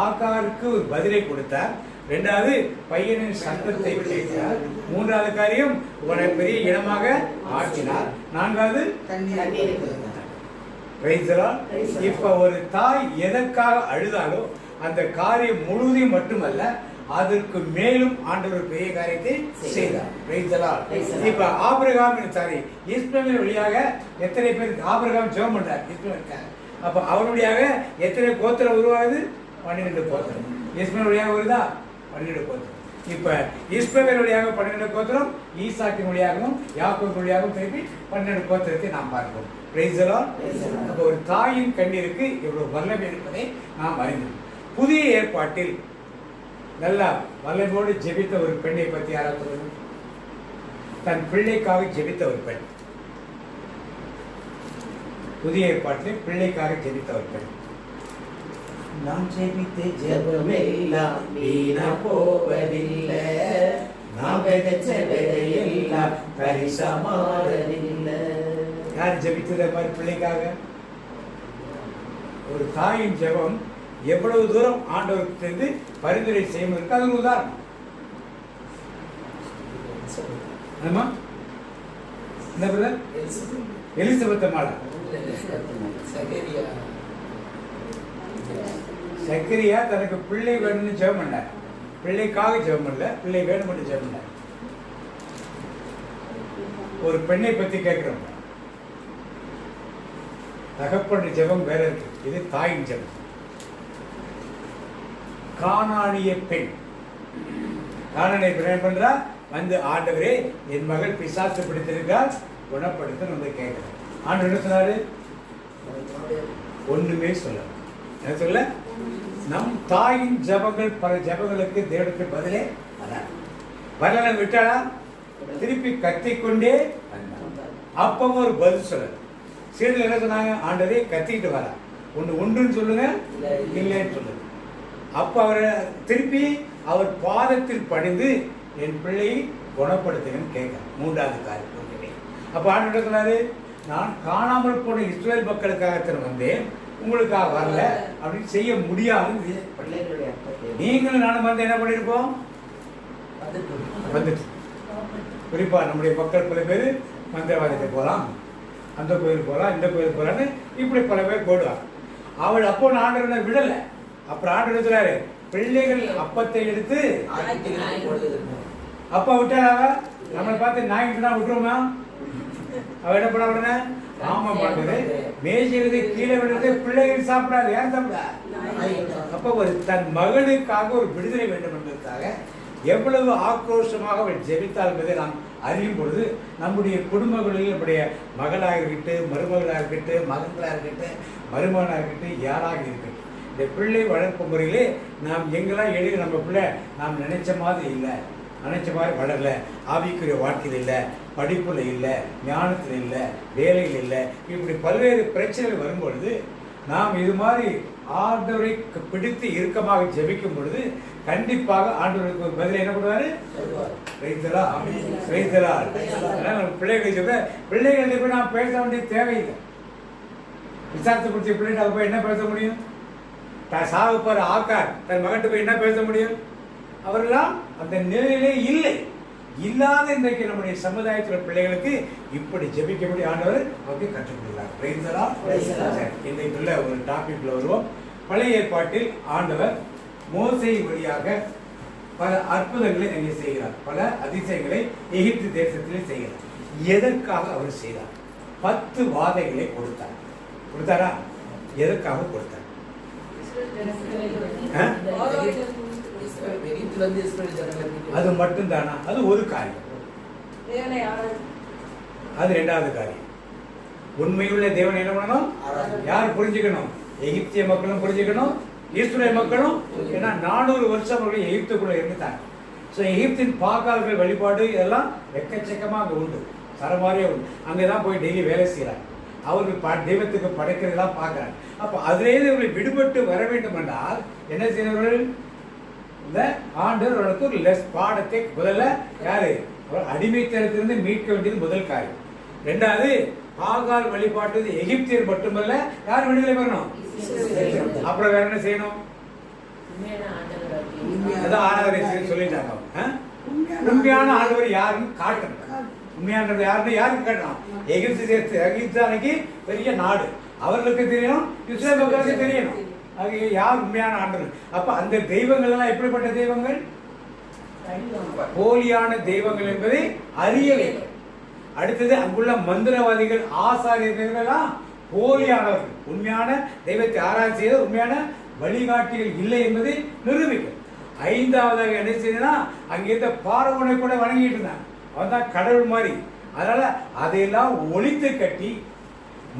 ஆகாருக்கு ஒரு பதிலை கொடுத்தார். ரெண்டாவது, பையனின் சத்தத்தை கேட்டார். மூன்றாவது காரியம், உன்னை பெரிய இனமாக ஆக்கினார். நான்காவது, இப்ப ஒரு தாய் எதற்காக அழுதாலோ அந்த காரியம் முழுவதையும் மட்டுமல்ல, அதற்கு மேலும் ஆண்டவர் பெரிய காரியத்தை செய்தார். இப்ப ஆபிரகாம் இஸ்மவேல் வழியாக எத்தனை பேர் ஆபிரகாம் ஜெபம் பண்றார்? இஸ்மவேல். அப்ப அவருடையாக எத்தனை கோத்திரம் உருவாகுது? 12 கோத்திரம். இஸ்மவேல் வழியாக வருதா? 12 கோத்திரம். இப்ப இஸ்மவேல் வழியாக 12 கோத்திரம், ஈசாக்கின் வழியாகவும் யாக்கோபின் வழியாகவும் திருப்பி 12 கோத்திரத்தை நாம் பார்க்கிறோம். Praise the Lord. அப்ப ஒரு தாயின் கண்ணீருக்கு இவ்வளவு வல்லமை இருப்பதை நாம் அறிந்தோம். புதிய ஏற்பாட்டில் நல்லா வல்லமையோடு ஜெபித்த ஒரு பெண்ணை பற்றி யாராவது சொல்லுங்க. தன் பிள்ளைக்காக ஜெபித்த ஒரு பெண். புதிய ஏற்பாட்டில் பிள்ளைக்காக ஜெபித்த ஒரு பெண். நான் ஜெபித்த ஜெபமெல்லாம் வீணா போவதில்லை, நான் விதைச்ச விதையெல்லாம் பரிசமாறதில்லை. யார் ஜெபித்தத மாதிரி பிள்ளைக்காக? ஒரு தாயின் ஜெபம் எவ்வளவு தூரம் ஆண்டவருக்கு தெரிந்து பரிந்துரை செய்வதற்கு அது ஒரு உதாரணம். என்ன பிரதர்? எலிசபெத் மாலா சக்கரியா தனக்கு பிள்ளை வேணும்னு ஜெபம் பண்ணார். பிள்ளைக்காக ஜெபம் பண்ணல, பிள்ளை வேணும் ஜெபம் பண்ணார். ஒரு பெண்ணை பத்தி கேட்கிறோம். தகப்பன் ஜெபம் வேற இருக்கு, இது தாயின் ஜெபம். கானானிய பெண், கானானிய பெண் என்ன பண்றா? வந்து ஆண்டவரே, என் மகள் பிசாசு பிடித்திருக்கால் குணப்படுத்த நம்ம கேட்கிறோம். ஆண்டவர் என்ன சொன்னாரு? ஒண்ணுமே சொல்ல. என்ன சொல்ல? நம் தாயின் ஜபங்கள் பல ஜபங்களுக்கு தேவனுக்கு பதிலே வரல. விட்டாளா? திருப்பி கத்திக்கொண்டே அப்பவும் ஒரு பதில் சொல்ல. சீடர்கள் என்ன சொன்னாங்க? ஆண்டவரே கத்திக்கிட்டு வரா, ஒன்றுன்னு சொல்லுங்க, இல்லைன்னு சொல்லுங்க. அப்ப அவரை திருப்பி அவர் பாதத்தில் பணிந்து என் பிள்ளையை குணப்படுத்துங்கன்னு கேட்கிறேன். மூன்றாவது காரியம். அப்ப ஆண்டவர் சொன்னாரு, நான் காணாமல் போன இஸ்ரவேல் மக்களுக்காக வந்தேன், உங்களுக்காக வரல, அப்படின்னு செய்ய முடியாது. நீங்களும் நானும் வந்து என்ன பண்ணிருப்போம்? வந்துட்டு குறிப்பா நம்முடைய மக்கள் பல பேர் மந்திரவாதத்தை போகலாம், அந்த கோயிலுக்கு போகலாம், இந்த கோயிலுக்கு போகலான்னு இப்படி பல பேர் போடுவாங்க. அவள் அப்போ ஆண்டவனை விடல. அப்புறம் ஆண்டவர் இருக்கிறாரு, பிள்ளைகள் அப்பத்தை எடுத்து அப்பா விட்டாள நம்மளை பார்த்து நாய்க்கு தான் விட்டுருமா? அவ என்ன பண்ண உடனே ஆமா பண்ணுது, மேய்ச்சலுக்கு கீழே விடுறது, பிள்ளைகள் சாப்பிடாது. யார் சாப்பிடா? அப்ப ஒரு தன் மகளுக்காக ஒரு விடுதலை வேண்டும் என்பதற்காக எவ்வளவு ஆக்ரோஷமாக அவள் ஜெபித்தாள் என்பதை நாம் அறியும் பொழுது நம்முடைய குடும்பங்களில் நம்முடைய மகளாக இருக்கட்டும், மருமகளாக இருக்கட்டும், மகன்களாக இருக்கட்டும், மருமகனாக இருக்கட்டும், யாராக இருக்கட்டும், இந்த பிள்ளை வளர்ப்பு முறையிலே நாம் எங்கெல்லாம் எழுதி நம்ம பிள்ளை நாம் நினைச்ச மாதிரி இல்லை, நினைச்ச மாதிரி வளரல, ஆவிக்குரிய வாழ்க்கையில் இல்லை, படிப்புல இல்லை, ஞானத்தில் இல்லை, வேலையில் இல்லை, இப்படி பல்வேறு பிரச்சனைகள் வரும்பொழுது நாம் இது மாதிரி ஆண்டவரை பிடித்து இறுக்கமாக ஜெபிக்கும் பொழுது கண்டிப்பாக ஆண்டவருக்கு ஒரு பதில் என்ன பண்ணுவாரு? நம்ம பிள்ளைகளை சொல்ற பிள்ளைகளை போய் நாம் பேச வேண்டிய தேவையில்லை. விசாரித்து பிடிச்ச பிள்ளைங்க போய் என்ன பேச முடியும்? சாக போற ஆக்கார் தன் மகன்கிட்ட போய் என்ன பேச முடியும்? அவரெல்லாம் அந்த நிலையிலே இல்லை. இல்லாத இன்றைக்கு நம்முடைய சமுதாயத்தில் பிள்ளைகளுக்கு இப்படி ஜெபிக்கும்படி ஆண்டவர் நமக்கு கற்றுக் கொடுக்கிறார். Praise the Lord. சரி, இன்றைக்குள்ள ஒரு டாபிக்ல வருவோம். பழைய ஏற்பாட்டில் ஆண்டவர் மோசே வழியாக பல அற்புதங்களை அங்கே செய்கிறார், பல அதிசயங்களை எகிப்து தேசத்திலே செய்கிறார். எதற்காக அவர் செய்தார்? 10 வாதைகளை கொடுத்தாரா? எதற்காக கொடுத்தார்? அது மட்டும்தானா? அது ஒரு காரியம். அது 2வது காரியம். உண்மையுள்ள தேவனை என்ன பண்ணணும்? யார் புரிஞ்சுக்கணும்? எகிப்திய மக்களும் புரிஞ்சுக்கணும், இஸ்ரேல் மக்களும். ஏன்னா 400 வருஷம் அவர்கள் எகிப்துக்குள்ள இருந்துட்டாங்க. ஸோ எகிப்தின் பாகால்கள் வழிபாடு இதெல்லாம் எக்கச்சக்கமாக அங்கே உண்டு, சரமாரியாக உண்டு. அங்கே தான் போய் டெய்லி வேலை செய்கிறாங்க. அவர்கள் தெய்வத்துக்கு படைக்கிறதெல்லாம் பார்க்குறாங்க. அப்போ அதிலேயே இவர்கள் விடுபட்டு வர வேண்டும் என்றால் என்ன செய்வார்கள்? இந்த ஆண்டவர்களுக்கு ஒரு பாடத்தை முதல்ல யாரு அடிமைத்தனத்திலிருந்து மீட்க வேண்டியது முதல் காரியம். 2வது பாகால் வழிபாட்டு எகிப்தியர் மட்டுமல்ல, யார் விடுதலை பெறணும்? அப்புறம் வேற என்ன செய்யணும்? அதான் 6வது சொல்லிட்டாங்க. உண்மையான ஆண்டவர் யாருன்னு காட்டணும். உண்மையானது யாருன்னு யாருக்கு காட்டணும்? எகிப்து அன்னைக்கு பெரிய நாடு, அவர்களுக்கு தெரியணும், இஸ்ரேல் மக்களுக்கு தெரியணும். அது யார் உண்மையான ஆண்டவர்? அப்ப அந்த தெய்வங்கள் எல்லாம் எப்படிப்பட்ட தெய்வங்கள்? போலியான தெய்வங்கள் என்பதை அறிய வேண்டும். அடுத்தது அங்குள்ள மந்திரவாதிகள், ஆசாரியர்கள் போலியானவர்கள். உண்மையான தெய்வத்தை ஆராய்ச்சி செய்த உண்மையான வழிகாட்டிகள் இல்லை என்பதை நிரூபிக்கும். 5வதாக என்ன செய்தா, அங்கே இருந்த பார்வோனை கூட வணங்கிட்டு இருந்தாங்க. அவன் தான் கடவுள் மாதிரி. அதனால அதையெல்லாம் ஒழித்து கட்டி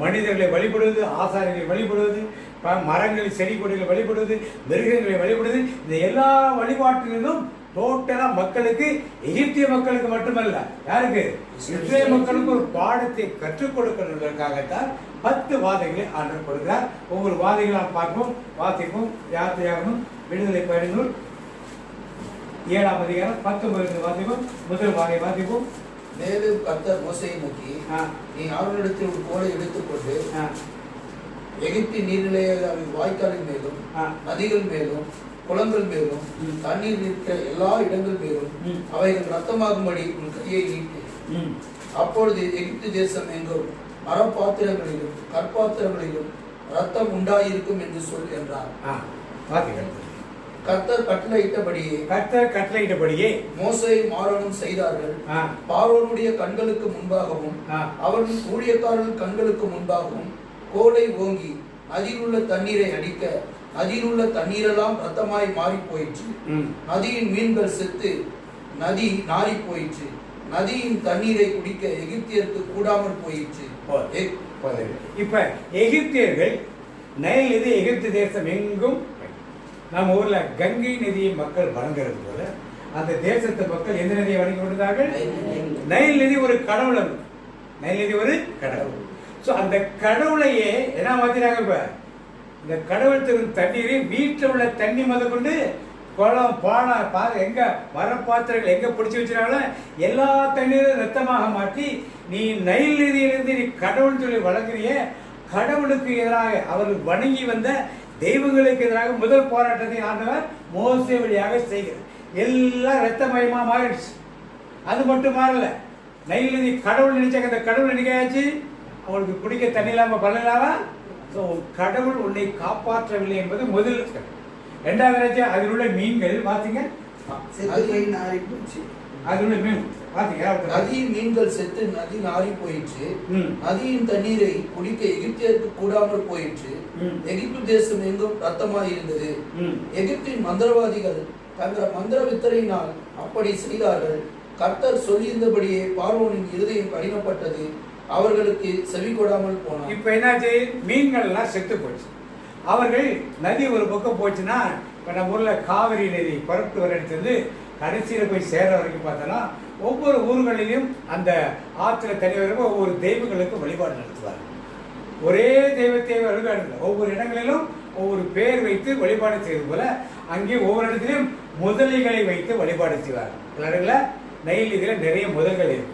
மனிதர்களை வழிபடுவது, ஆசாரியர்களை வழிபடுவது, மரங்கள் செடி கொடிகளை வழிபடுவது, மிருகங்களை வழிபடுவது, இந்த எல்லா வழிபாட்டிலும் டோட்டலா மக்களுக்கு, எகிப்திய மக்களுக்கு மட்டுமல்ல, யாருக்கு? இஸ்ரேல் மக்களுக்கு ஒரு பாடத்தை கற்றுக் கொடுக்கிறதற்காகத்தான் 10 வாதைகளை ஆண்டவர் கொடுக்கிறார். ஒவ்வொரு வாதைகளாக பார்ப்போம், வாசிப்போம். யாத்திரையாகமும் விடுதலை பயணங்கள் 7ஆம் அதிகாரம் 19 வாசிப்போம். முதல் வாதை வாசிப்போம். மேலும் கர்த்தர் மோசேயை நோக்கி, நீ ஆரோனிடத்தில் ஒரு கோலை எடுத்துக்கொண்டு எகிப்தின் நீர்நிலைகளின் வாய்க்காலின் மேலும் நதிகள் மேலும் குளங்கள் மேலும் தண்ணீர் இருக்கிற எல்லா இடங்கள் மேலும் அவைகள் ரத்தமாகும்படி உன் கையை நீட்டு. அப்பொழுது எகிப்து தேசம் எங்கும் மரப்பாத்திரங்களிலும் கற்பாத்திரங்களிலும் ரத்தம் உண்டாயிருக்கும் என்று சொல் என்றார். கர்த்தர் கட்டளையிட்டபடியே மோசேயும் ஆரோனும் செய்தார்கள். பார்வோனுடைய கண்களுக்கு முன்பாகவும் அவரின் ஊழியக்காரர்கள் கண்களுக்கு முன்பாகவும் கோலை ஓங்கி நதியில் உள்ள தண்ணீரை அடிக்க நதியில் உள்ள தண்ணீரெல்லாம் ரத்தமாய் மாறி போயிற்று. நதியின் மீன்கள் செத்து நதி நாறி போயிற்று. நதியின் தண்ணீரை குடிக்க எகிப்தியருக்கு கூடாமல் போயிற்று. இப்ப எகிப்தியர்கள் நைல் நதி எகிப்து தேசம் எங்கும், நம்ம ஊர்ல கங்கை நதியை மக்கள் வணங்குறது போல அந்த தேசத்து மக்கள் எந்த நதியை வணங்கி கொண்டிருந்தார்கள்? நைல் நதி ஒரு கடவுள். நைல் நதி ஒரு கடவுள். சோ அந்த கடவுளையே என்ன மாத்தினாங்க? இப்ப இந்த கடவுள் தரும் தண்ணீரை வீட்டில் உள்ள தண்ணி முதல் கொண்டு குளம் பானை எங்க மரப்பாத்திரங்கள் எங்க பிடிச்சி வச்சிருக்காங்களோ எல்லா தண்ணீரும் ரத்தமாக மாற்றி, நீ நைல் நதியிலிருந்து நீ கடவுள் சொல்லி வழங்குறிய, கடவுளுக்கு எதிராக அவர்கள் வணங்கி வந்த தெய்வங்களுக்கு எதிராக முதல் போராட்டத்தை ஆண்டவர் மோசே வழியாக செய்கிறார். எல்லாம் ரத்தமயமா மாறிடுச்சு. அது மட்டும் மாறல, நைல் நதி கடவுள் நினைச்சாங்க. அந்த கடவுள் நினைக்காச்சு அவங்களுக்கு குடிக்க தண்ணி இல்லாம பண்ணலாமா? ஸோ கடவுள் உன்னை காப்பாற்றவில்லை என்பது முதல். 2வது அதில் உள்ள மீன்கள் பார்த்தீங்க, அதில் உள்ள மீன் பார்த்தீங்க, நதியின் மீன்கள் செத்து நதி நாறி போயிற்று. நதியின் தண்ணீரை குடிக்க எகிப்தியருக்கு கூடாமல் போயிற்று. எகிப்து தேசம் எங்கும் ரத்தமாய் இருந்தது. எகிப்தின் மந்திரவாதிகள் தங்கள் மந்திர வித்தரையினால் அப்படி செய்தார்கள். கர்த்தர் சொல்லியிருந்தபடியே பார்வோனின் இருதயம் கடினப்பட்டது, அவர்களுக்கு செவி கொடாமல் போனார். இப்ப என்னாச்சு? மீன்கள் எல்லாம் செத்து போச்சு. அவர்கள் நதி ஒரு பக்கம் போச்சுன்னா, இப்ப நம்ம ஊர்ல காவிரி நதி பரப்பு வர எடுத்தது கடைசியில போய் சேர வரைக்கும் பார்த்தோன்னா ஒவ்வொரு ஊர்களிலும் அந்த ஆற்றுல தண்ணி வரப்போ ஒவ்வொரு தெய்வங்களுக்கு வழிபாடு நடத்துவார். ஒரே தெய்வத்தை வழிபாடு இல்லை, ஒவ்வொரு இடங்களிலும் ஒவ்வொரு பேர் வைத்து வழிபாடு செய்வது போல அங்கே ஒவ்வொரு இடத்திலும் முதலைகளை வைத்து வழிபாடு செய்வார். சில இடங்களில் நைல் நதியில நிறைய முதல்கள் இருக்கு.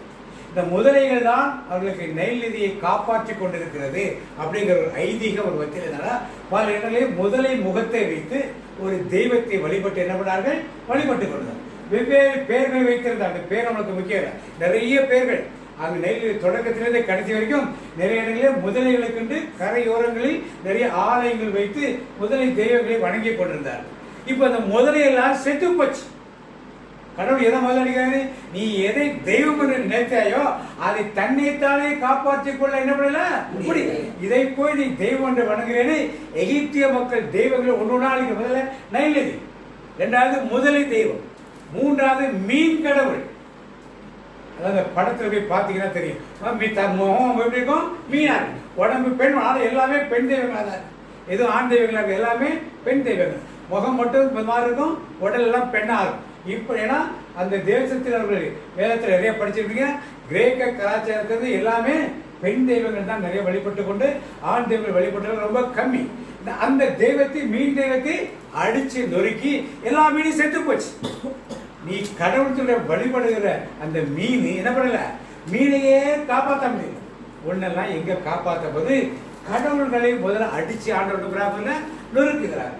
இந்த முதலைகள் தான் அவர்களுக்கு நைல் நதியை காப்பாற்றி கொண்டிருக்கிறது அப்படிங்கிற ஒரு ஐதீகம் ஒரு வச்சிருந்தா, பல இடங்களில் முதலை முகத்தை வைத்து ஒரு தெய்வத்தை வழிபட்டு என்ன பண்ணார்கள்? வழிபட்டு கொண்டார். வெவ்வேறு பெயர்களை வைத்திருந்தார். அந்த பேர் நம்மளுக்கு முக்கியம் இல்லை. நிறைய பேர்கள் அங்கு நெல் தொடக்கத்திலிருந்து கடைசி வரைக்கும் நிறைய இடங்களில் முதலைகளுக்கு கரையோரங்களில் நிறைய ஆலயங்கள் வைத்து முதலை தெய்வங்களை வணங்கி கொண்டிருந்தார். இப்ப அந்த முதலையெல்லாம் செத்து போச்சு. கடவுள் எதை முதல் அடிக்கிறாரு? நீ எதை தெய்வம் என்று நினைத்தாயோ அதை தன்னைத்தானே காப்பாற்றிக் கொள்ள என்ன பண்ணல முடியும். இதை போய் நீ தெய்வம் என்று வணங்குறேன்னு எகிப்திய மக்கள் தெய்வங்களை ஒன்று நாளைக்கு முதல்ல நைல் நதி, இரண்டாவது முதலை தெய்வம், மூன்றாவது மீன் கடவுள். அதாவது படத்துல போய் பார்த்தீங்கன்னா தெரியும். முகம் எப்படி இருக்கும்? மீனா இருக்கும். உடம்பு பெண், ஆனால் எல்லாமே பெண் தெய்வங்களாக தான். எதுவும் ஆண் தெய்வங்களாக எல்லாமே பெண் தெய்வங்கள். முகம் மட்டும் மாதிரி இருக்கும், உடல் எல்லாம் பெண்ணா இருக்கும். இப்ப ஏன்னா அந்த தேசத்தில் அவர்கள் வேதத்தில் நிறைய படிச்சிருக்கீங்க. கிரேக்க கலாச்சாரத்திலிருந்து எல்லாமே பெண் தெய்வங்கள் தான் நிறைய வழிபட்டு கொண்டு ஆண் தெய்வங்கள் வழிபட்டு ரொம்ப கம்மி. அந்த தெய்வத்தை மீன் தெய்வத்தை அடிச்சு நொறுக்கி எல்லா மீனும் செத்து போச்சு. நீ கடவுளத்துல வழிபடுகிற அந்த மீன் என்ன பண்ணல, மீனையே காப்பாற்ற முடியல. ஒன்னெல்லாம் எங்க காப்பாற்ற போது கடவுள்களை முதல்ல அடிச்சு ஆண்டவர்கள் நொறுக்குகிறார்.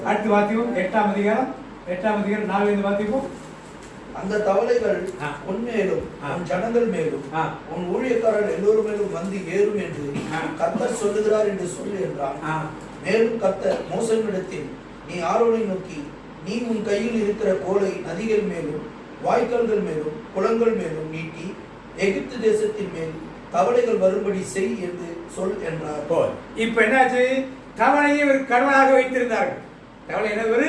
அடுத்து வாத்தியம் 8ஆம் அதிகாரம் 4 வாத்தியம். அந்த தவளைகள் உன்மேலும் உன் ஜனங்கள் மேலும் உன் ஊழியக்காரர்கள் எல்லோரும் மேலும் வந்து ஏறும் என்று கர்த்தர் சொல்லுகிறார் என்று சொல்லு என்றான். மேலும் கர்த்தர் மோசேயினிடத்தில், நீ ஆரோனை நோக்கி, நீ உன் கையில் இருக்கிற கோலை நதிகள் மேலும் வாய்க்கால்கள் மேலும் குளங்கள் மேலும் நீட்டி எகிப்து தேசத்தின் மேல் தவளைகள் வரும்படி செய் என்று சொல் என்றார். இப்ப என்னாச்சு? தவளையை ஒரு கடவுளாக வைத்திருந்தார்கள். தவளை என்ன? ஒரு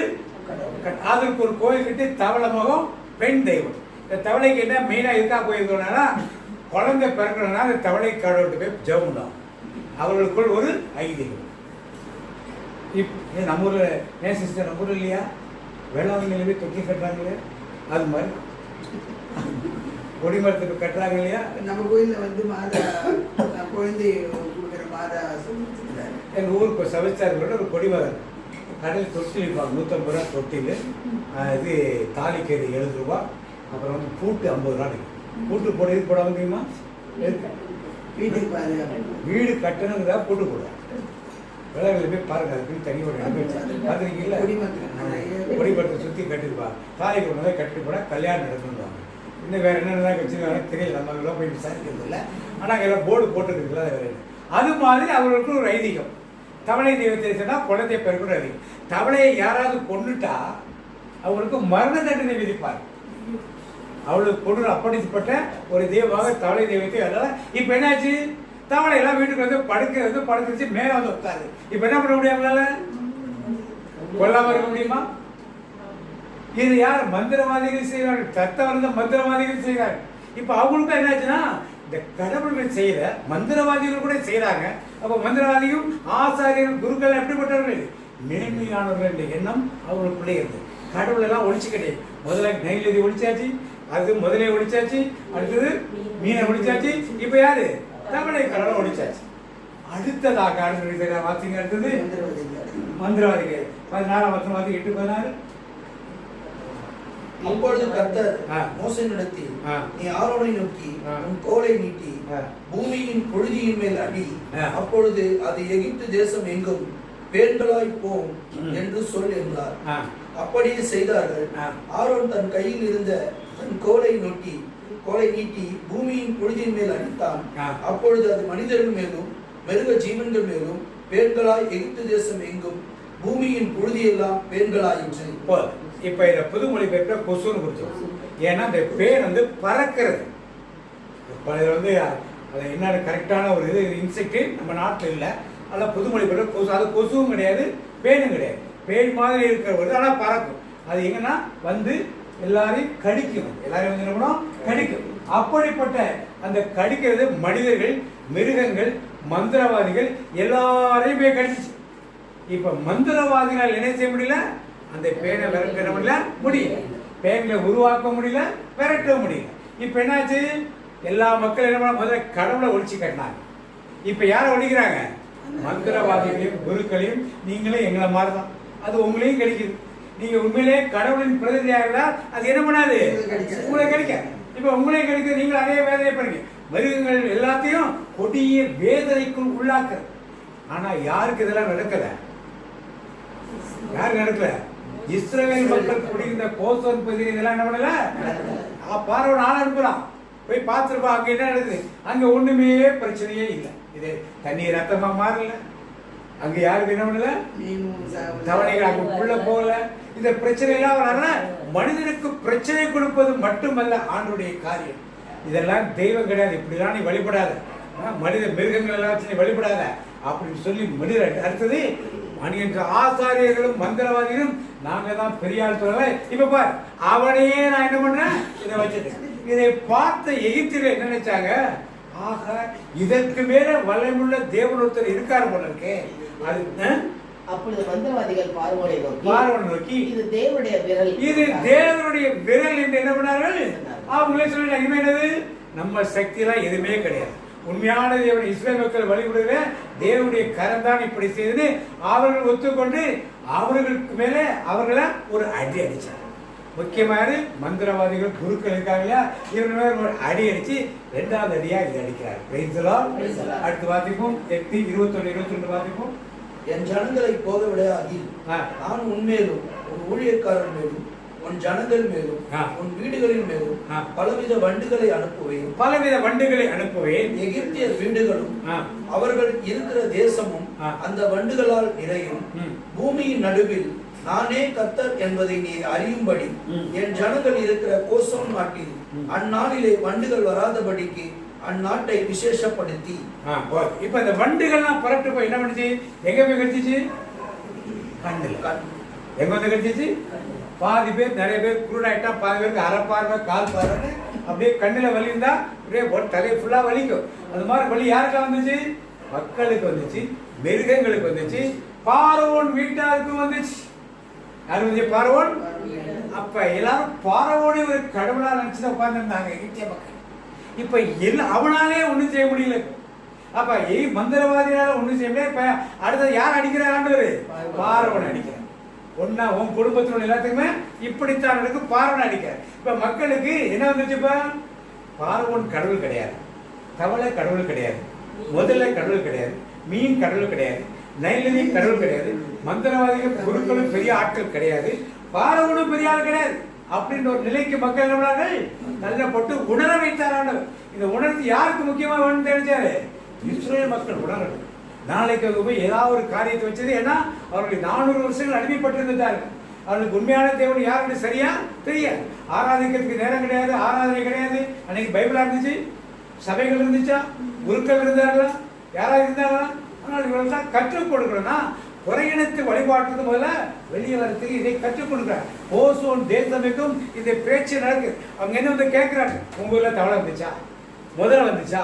அதற்கு ஒரு கோயில் கட்டி தவளை முகம் பெண் தெய்வம். இந்த தவளைக்கு என்ன மெயினா இருக்கா போயிருந்தோம்னா, குழந்தை பிறக்கணும்னா அந்த தவளை கடவுள்கிட்ட போய் ஜெபம். அவர்களுக்குள் ஒரு ஐதீகம். நம்ம ஊர்ல ஏன் சிஸ்டர், நம்ம ஊர்ல இல்லையா வேளாண்மையில போய் தொட்டி கட்டுறாங்களே, அது மாதிரி கொடிமரத்துக்கு கட்டுறாங்க இல்லையா? நம்ம கோயில்ல வந்து மாதா குழந்தை கொடுக்குற மாதா எங்க ஊருக்கு சமைச்சார்களோட ஒரு கொடிமரம் கடையில் தொட்டில் இருப்பாங்க. 150 ரூபா தொட்டில். இது தாலிக்கறி 70 ரூபா. அப்புறம் வந்து பூட்டு 50 ரூபா. பூட்டு போட இது போட முடியுமா? வீடு கட்டணுங்கிறதா பூட்டு போட விளையாடுல போய் பாருங்க. அதுக்கு தனி ஒரு பார்த்துருக்கீங்களா? கொடிமரத்தை சுற்றி கட்டிருப்பா. தாலி கொண்டு கட்டிட்டு போனா கல்யாணம் நடக்கணுவாங்க. இன்னும் வேற என்னென்னதான் வச்சுருக்காங்க தெரியல, நம்ம எல்லாம் போய் விசாரிக்கிறது இல்லை. ஆனால் எல்லாம் போர்டு போட்டுருக்குல்ல. அது மாதிரி அவர்களுக்கு ஒரு ஐதீகம். தவளை தெய்வத்தை சொன்னா குழந்தை பெருக்கிற ஐதீகம். தவளையை யாராவது கொண்டுட்டா அவங்களுக்கு மரண தண்டனை விதிப்பார். அவளுக்கு கொண்டு அப்படிப்பட்ட ஒரு தெய்வமாக தவளை தெய்வத்தை. அதனால இப்ப என்னாச்சு? தவளை எல்லாம் வீட்டுக்கு வந்து படுத்துச்சு மேல வந்து உட்காரு. இப்ப என்ன பண்ண முடியாமல? கொல்லாம இருக்க முடியுமா? இது யார்? மந்திரவாதிகள் செய்வார்கள். தத்தம் வந்து மந்திரவாதிகள் செய்வார்கள். இப்ப அவங்களுக்கும் என்னாச்சுன்னா, இந்த கடவுள்கள் செய்யற மந்திரவாதிகள் கூட செய்யறாங்க. அப்ப மந்திரவாதியும் ஆசாரியர்கள் குருக்கள் எப்படிப்பட்டவர்கள்? மேன்மையானவர்கள் என்ற எண்ணம் அவங்களுக்குள்ளே இருந்து கடவுள் எல்லாம் ஒழிச்சு கிடையாது. முதல்ல நெய்லதி ஒழிச்சாச்சு, அது முதலே ஒழிச்சாச்சு, அடுத்தது மீனை ஒழிச்சாச்சு, இப்ப யாரு? தவளை கடவுளை ஒழிச்சாச்சு. அடுத்ததாக வாசிங்க. அடுத்தது மந்திரவாதிகள் 14ஆம் வசனம் 8-16. அப்பொழுது கர்த்தர் மோசேயினிடத்தில், நீ ஆரோனை நோக்கி உன் கோலை நீட்டி பூமியின் புழுதியின் மேல் அடி, அப்பொழுது அது எகிப்து தேசம் எங்கும் பேன்களாய் போம் என்று சொல் என்றார். அப்படியே செய்தார்கள். ஆரோன் தன் கையில் இருந்த தன் கோலை நீட்டி பூமியின் புழுதியின் மேல் அடித்தான். அப்பொழுது அது மனிதர்கள் மேலும் மிருக ஜீவன்கள் மேலும் பேன்களாய் எகிப்து தேசம் எங்கும் பூமியின் புழுதியெல்லாம் பேன்களாயிற்று. இப்ப இத புது மொழிபெயர்ப்புல கொசுன்னு கொடுத்தோம். ஏன்னா இந்த பேன் வந்து பறக்கிறது. வந்து அது என்ன கரெக்டான ஒரு இது இன்செக்ட் நம்ம நாட்டில் இல்லை. அதெல்லாம் புது மொழிபெயர்ப்பு கொசு. அது கொசுவும் கிடையாது, பேனும் கிடையாது. பேன் மாதிரி இருக்கிற ஒரு ஆனால் பறக்கும். அது எங்கன்னா வந்து எல்லாரையும் கடிக்கும். எல்லாரையும் வந்து என்ன கடிக்கும். அப்படிப்பட்ட அந்த கடிக்கிறது மனிதர்கள், மிருகங்கள், மந்திரவாதிகள் எல்லாரையும் போய் கடிச்சிச்சு. இப்ப மந்திரவாதிகள் என்ன செய்ய முடியல? அந்த பேனை விரட்ட முடியல. பேனை உருவாக்க முடியல, விரட்ட முடியல. இப்ப என்னாச்சு? எல்லா மக்களும் என்ன பண்ண? முதல்ல கடவுளை ஒழிச்சு கட்டினாங்க. இப்ப யாரை ஒழிக்கிறாங்க? மந்திரவாதிகளையும் குருக்களையும். நீங்களே எங்களை மாதிரிதான், அது உங்களையும் கிடைக்குது. நீங்க உண்மையிலே கடவுளின் பிரதிநிதியாக இருந்தால் அது என்ன பண்ணாது? உங்களை கிடைக்க. இப்ப உங்களையும் கிடைக்க. நீங்கள் அதே வேதனை பண்ணுங்க. மிருகங்கள் எல்லாத்தையும் கொடிய வேதனைக்குள் உள்ளாக்குறது. ஆனா யாருக்கு இதெல்லாம் நடக்கல? யாருக்கு நடக்கல? இஸ்ரவேல் மக்கள் குடியிருந்த கோசோன் பகுதியில் இதெல்லாம் என்ன பண்ணல? பார்வோன் ஆள் அனுப்புறான், போய் பார்த்துருப்பா அங்க என்ன நடக்குது. அங்க ஒண்ணுமே பிரச்சனையே இல்லை. இது தண்ணீர் ரத்தமா மாறல, அங்க யாருக்கு என்ன பண்ணல, தவணைகள் அங்க உள்ள போகல. இந்த பிரச்சனை எல்லாம் வரல. மனிதனுக்கு பிரச்சனை கொடுப்பது மட்டுமல்ல ஆண்டவருடைய காரியம். இதெல்லாம் தெய்வம் கிடையாது, இப்படிலாம் நீ வழிபடாத, மனித மிருகங்கள் எல்லாம் வச்சு நீ வழிபடாத அப்படின்னு சொல்லி மனிதர். அடுத்தது மனித ஆசாரியர்களும் மந்திரவாதிகளும் நாங்க தான் பெரிய ஆள் சொல்லல. இப்ப பார், அவனையே நான் என்ன பண்றேன், இதை வச்சுட்டு. இதை பார்த்த எகிப்தியர்கள் என்ன நினைச்சாங்க, ஆக இதற்கு மேல வல்லமுள்ள தேவன் ஒருத்தர் இருக்காரு போல இருக்கே. அது அப்பொழுது மந்திரவாதிகள் பார்வோனை நோக்கி இது தேவனுடைய விரல், இது தேவனுடைய விரல் என்று என்ன பண்ணார்கள். அவங்களே சொல்லல, இனிமே என்னது, நம்ம சக்தி எல்லாம் எதுவுமே கிடையாது, உண்மையான தேவன் இஸ்ரவேல் மக்கள் வழிபடுகிற தேவனுடைய கரம் தான் இப்படி செய்து அவர்கள் ஒத்துக்கொண்டு அவர்களுக்கு மேலே அவர்களை ஒரு அடி அடிச்சாங்க. முக்கியமான மந்திரவாதிகள் குருக்கள் இருக்காங்க இல்லையா, இவங்க ஒரு அடி அடிச்சு 2வது அடியா இது அடிக்கிறார். அடுத்து வாசிப்போம் 8:21-22 வாசிப்போம். என் ஜனங்களை போக விடாதீர், நான் உன்மேலும் உன் ஊழியக்காரன் மேலும் உன் ஜனங்கள் மேலும் உன் வீடுகளின் மேலும் பலவித வண்டுகளை அனுப்புவேன். எகிப்தியர் வீடுகளும் அவர்கள் இருக்கிற தேசமும் அந்த வண்டுகளால் நிறையும். பூமியின் நடுவில் நானே கர்த்தர் என்பதை நீ அறியும்படி என் ஜனங்கள் இருக்கிற கோசோன் நாட்டில் அந்நாளிலே வண்டுகள் வராதபடிக்கு அந்நாட்டை விசேஷப்படுத்தி. இப்ப இந்த வண்டுகள்லாம் புறட்டு போய் என்ன பண்ணுச்சு, எங்க போய் கடிச்சிச்சு, கண்ணுல. எங்க வந்து கடிச்சிச்சு, பாதி பேர் நிறைய பேர் குருடாயிட்டா, பாதி பேருக்கு அரைப்பார்வை கால் பார்வை, அப்படியே கண்ணுல வலி இருந்தா அப்படியே தலையை ஃபுல்லா வலிக்கும். அது மாதிரி வலி யாருக்கா வந்துச்சு, மக்களுக்கு வந்துச்சு, மிருகங்களுக்கு வந்துச்சு, பார்வோன் வீட்டாருக்கு வந்துச்சு. யாரு வந்து பார்வோன். அப்ப எல்லாரும் பார்வோனை ஒரு கடவுளா நினைச்சுதான் உட்கார்ந்து இருந்தாங்க எகிப்திய மக்கள். இப்ப எல்லாம் அவனாலே ஒண்ணும் செய்ய முடியல. அப்ப மந்திரவாதியால ஒண்ணும் செய்ய முடியல. இப்ப அடுத்தது யார் அடிக்கிறாரு, பார்வோன் அடிக்கிறார். ஒன்னா உன் குடும்பத்தினுடைய எல்லாத்துக்குமே இப்படித்தான் இருக்கு, பார்வோன் அடிக்கிறார். இப்ப மக்களுக்கு என்ன வந்துச்சு, இப்ப பார்வோன் கடவுள் கிடையாது, தவளை கடவுள் கிடையாது, முதல்ல கடவுள் கிடையாது, மீன் கடவுள் கிடையாது, நைலனி கடவுள் கிடையாது, மந்திரவாதிகள் குருக்களும் பெரிய ஆட்கள் கிடையாது, பார்வோனும் பெரிய ஆள் கிடையாது அப்படின்ற ஒரு நிலைக்கு மக்கள் என்ன பண்ணார்கள், தள்ளப்பட்டு உணர வைத்தார். இந்த உணர்வு யாருக்கு முக்கியமா வேணும்னு தெரிஞ்சாரு, இஸ்ரேல் மக்கள் உணரணும். நாளைக்கு போய் ஏதாவது ஒரு காரியத்தை வச்சது, ஏன்னா அவர்களுக்கு 400 வருஷங்கள் அடிமைப்பட்டிருந்தார்கள். அவர்களுக்கு உண்மையான தேவன் யாருன்னு சரியா தெரியாது, ஆராதிக்கிறதுக்கு நேரம் கிடையாது, ஆராதனை கிடையாது. அன்னைக்கு பைபிளா இருந்துச்சு, சபைகள் இருந்துச்சா, குருக்கள் இருந்தார்களா, யாராவது இருந்தாங்களா? ஆனால் இவர்கள் கற்றுக் கொடுக்கணும்னா குறையினத்து வழிபாட்டுக்கு முதல்ல வெளியே வரத்துக்கு இதை கற்றுக் கொடுக்குறாங்க. ஓசோன் தேசமைக்கும் இந்த பேச்சு நடக்குது. அவங்க என்ன வந்து கேட்கிறாங்க, உங்க ஊர்ல தவளை வந்துச்சா, முதல்ல வந்துச்சா,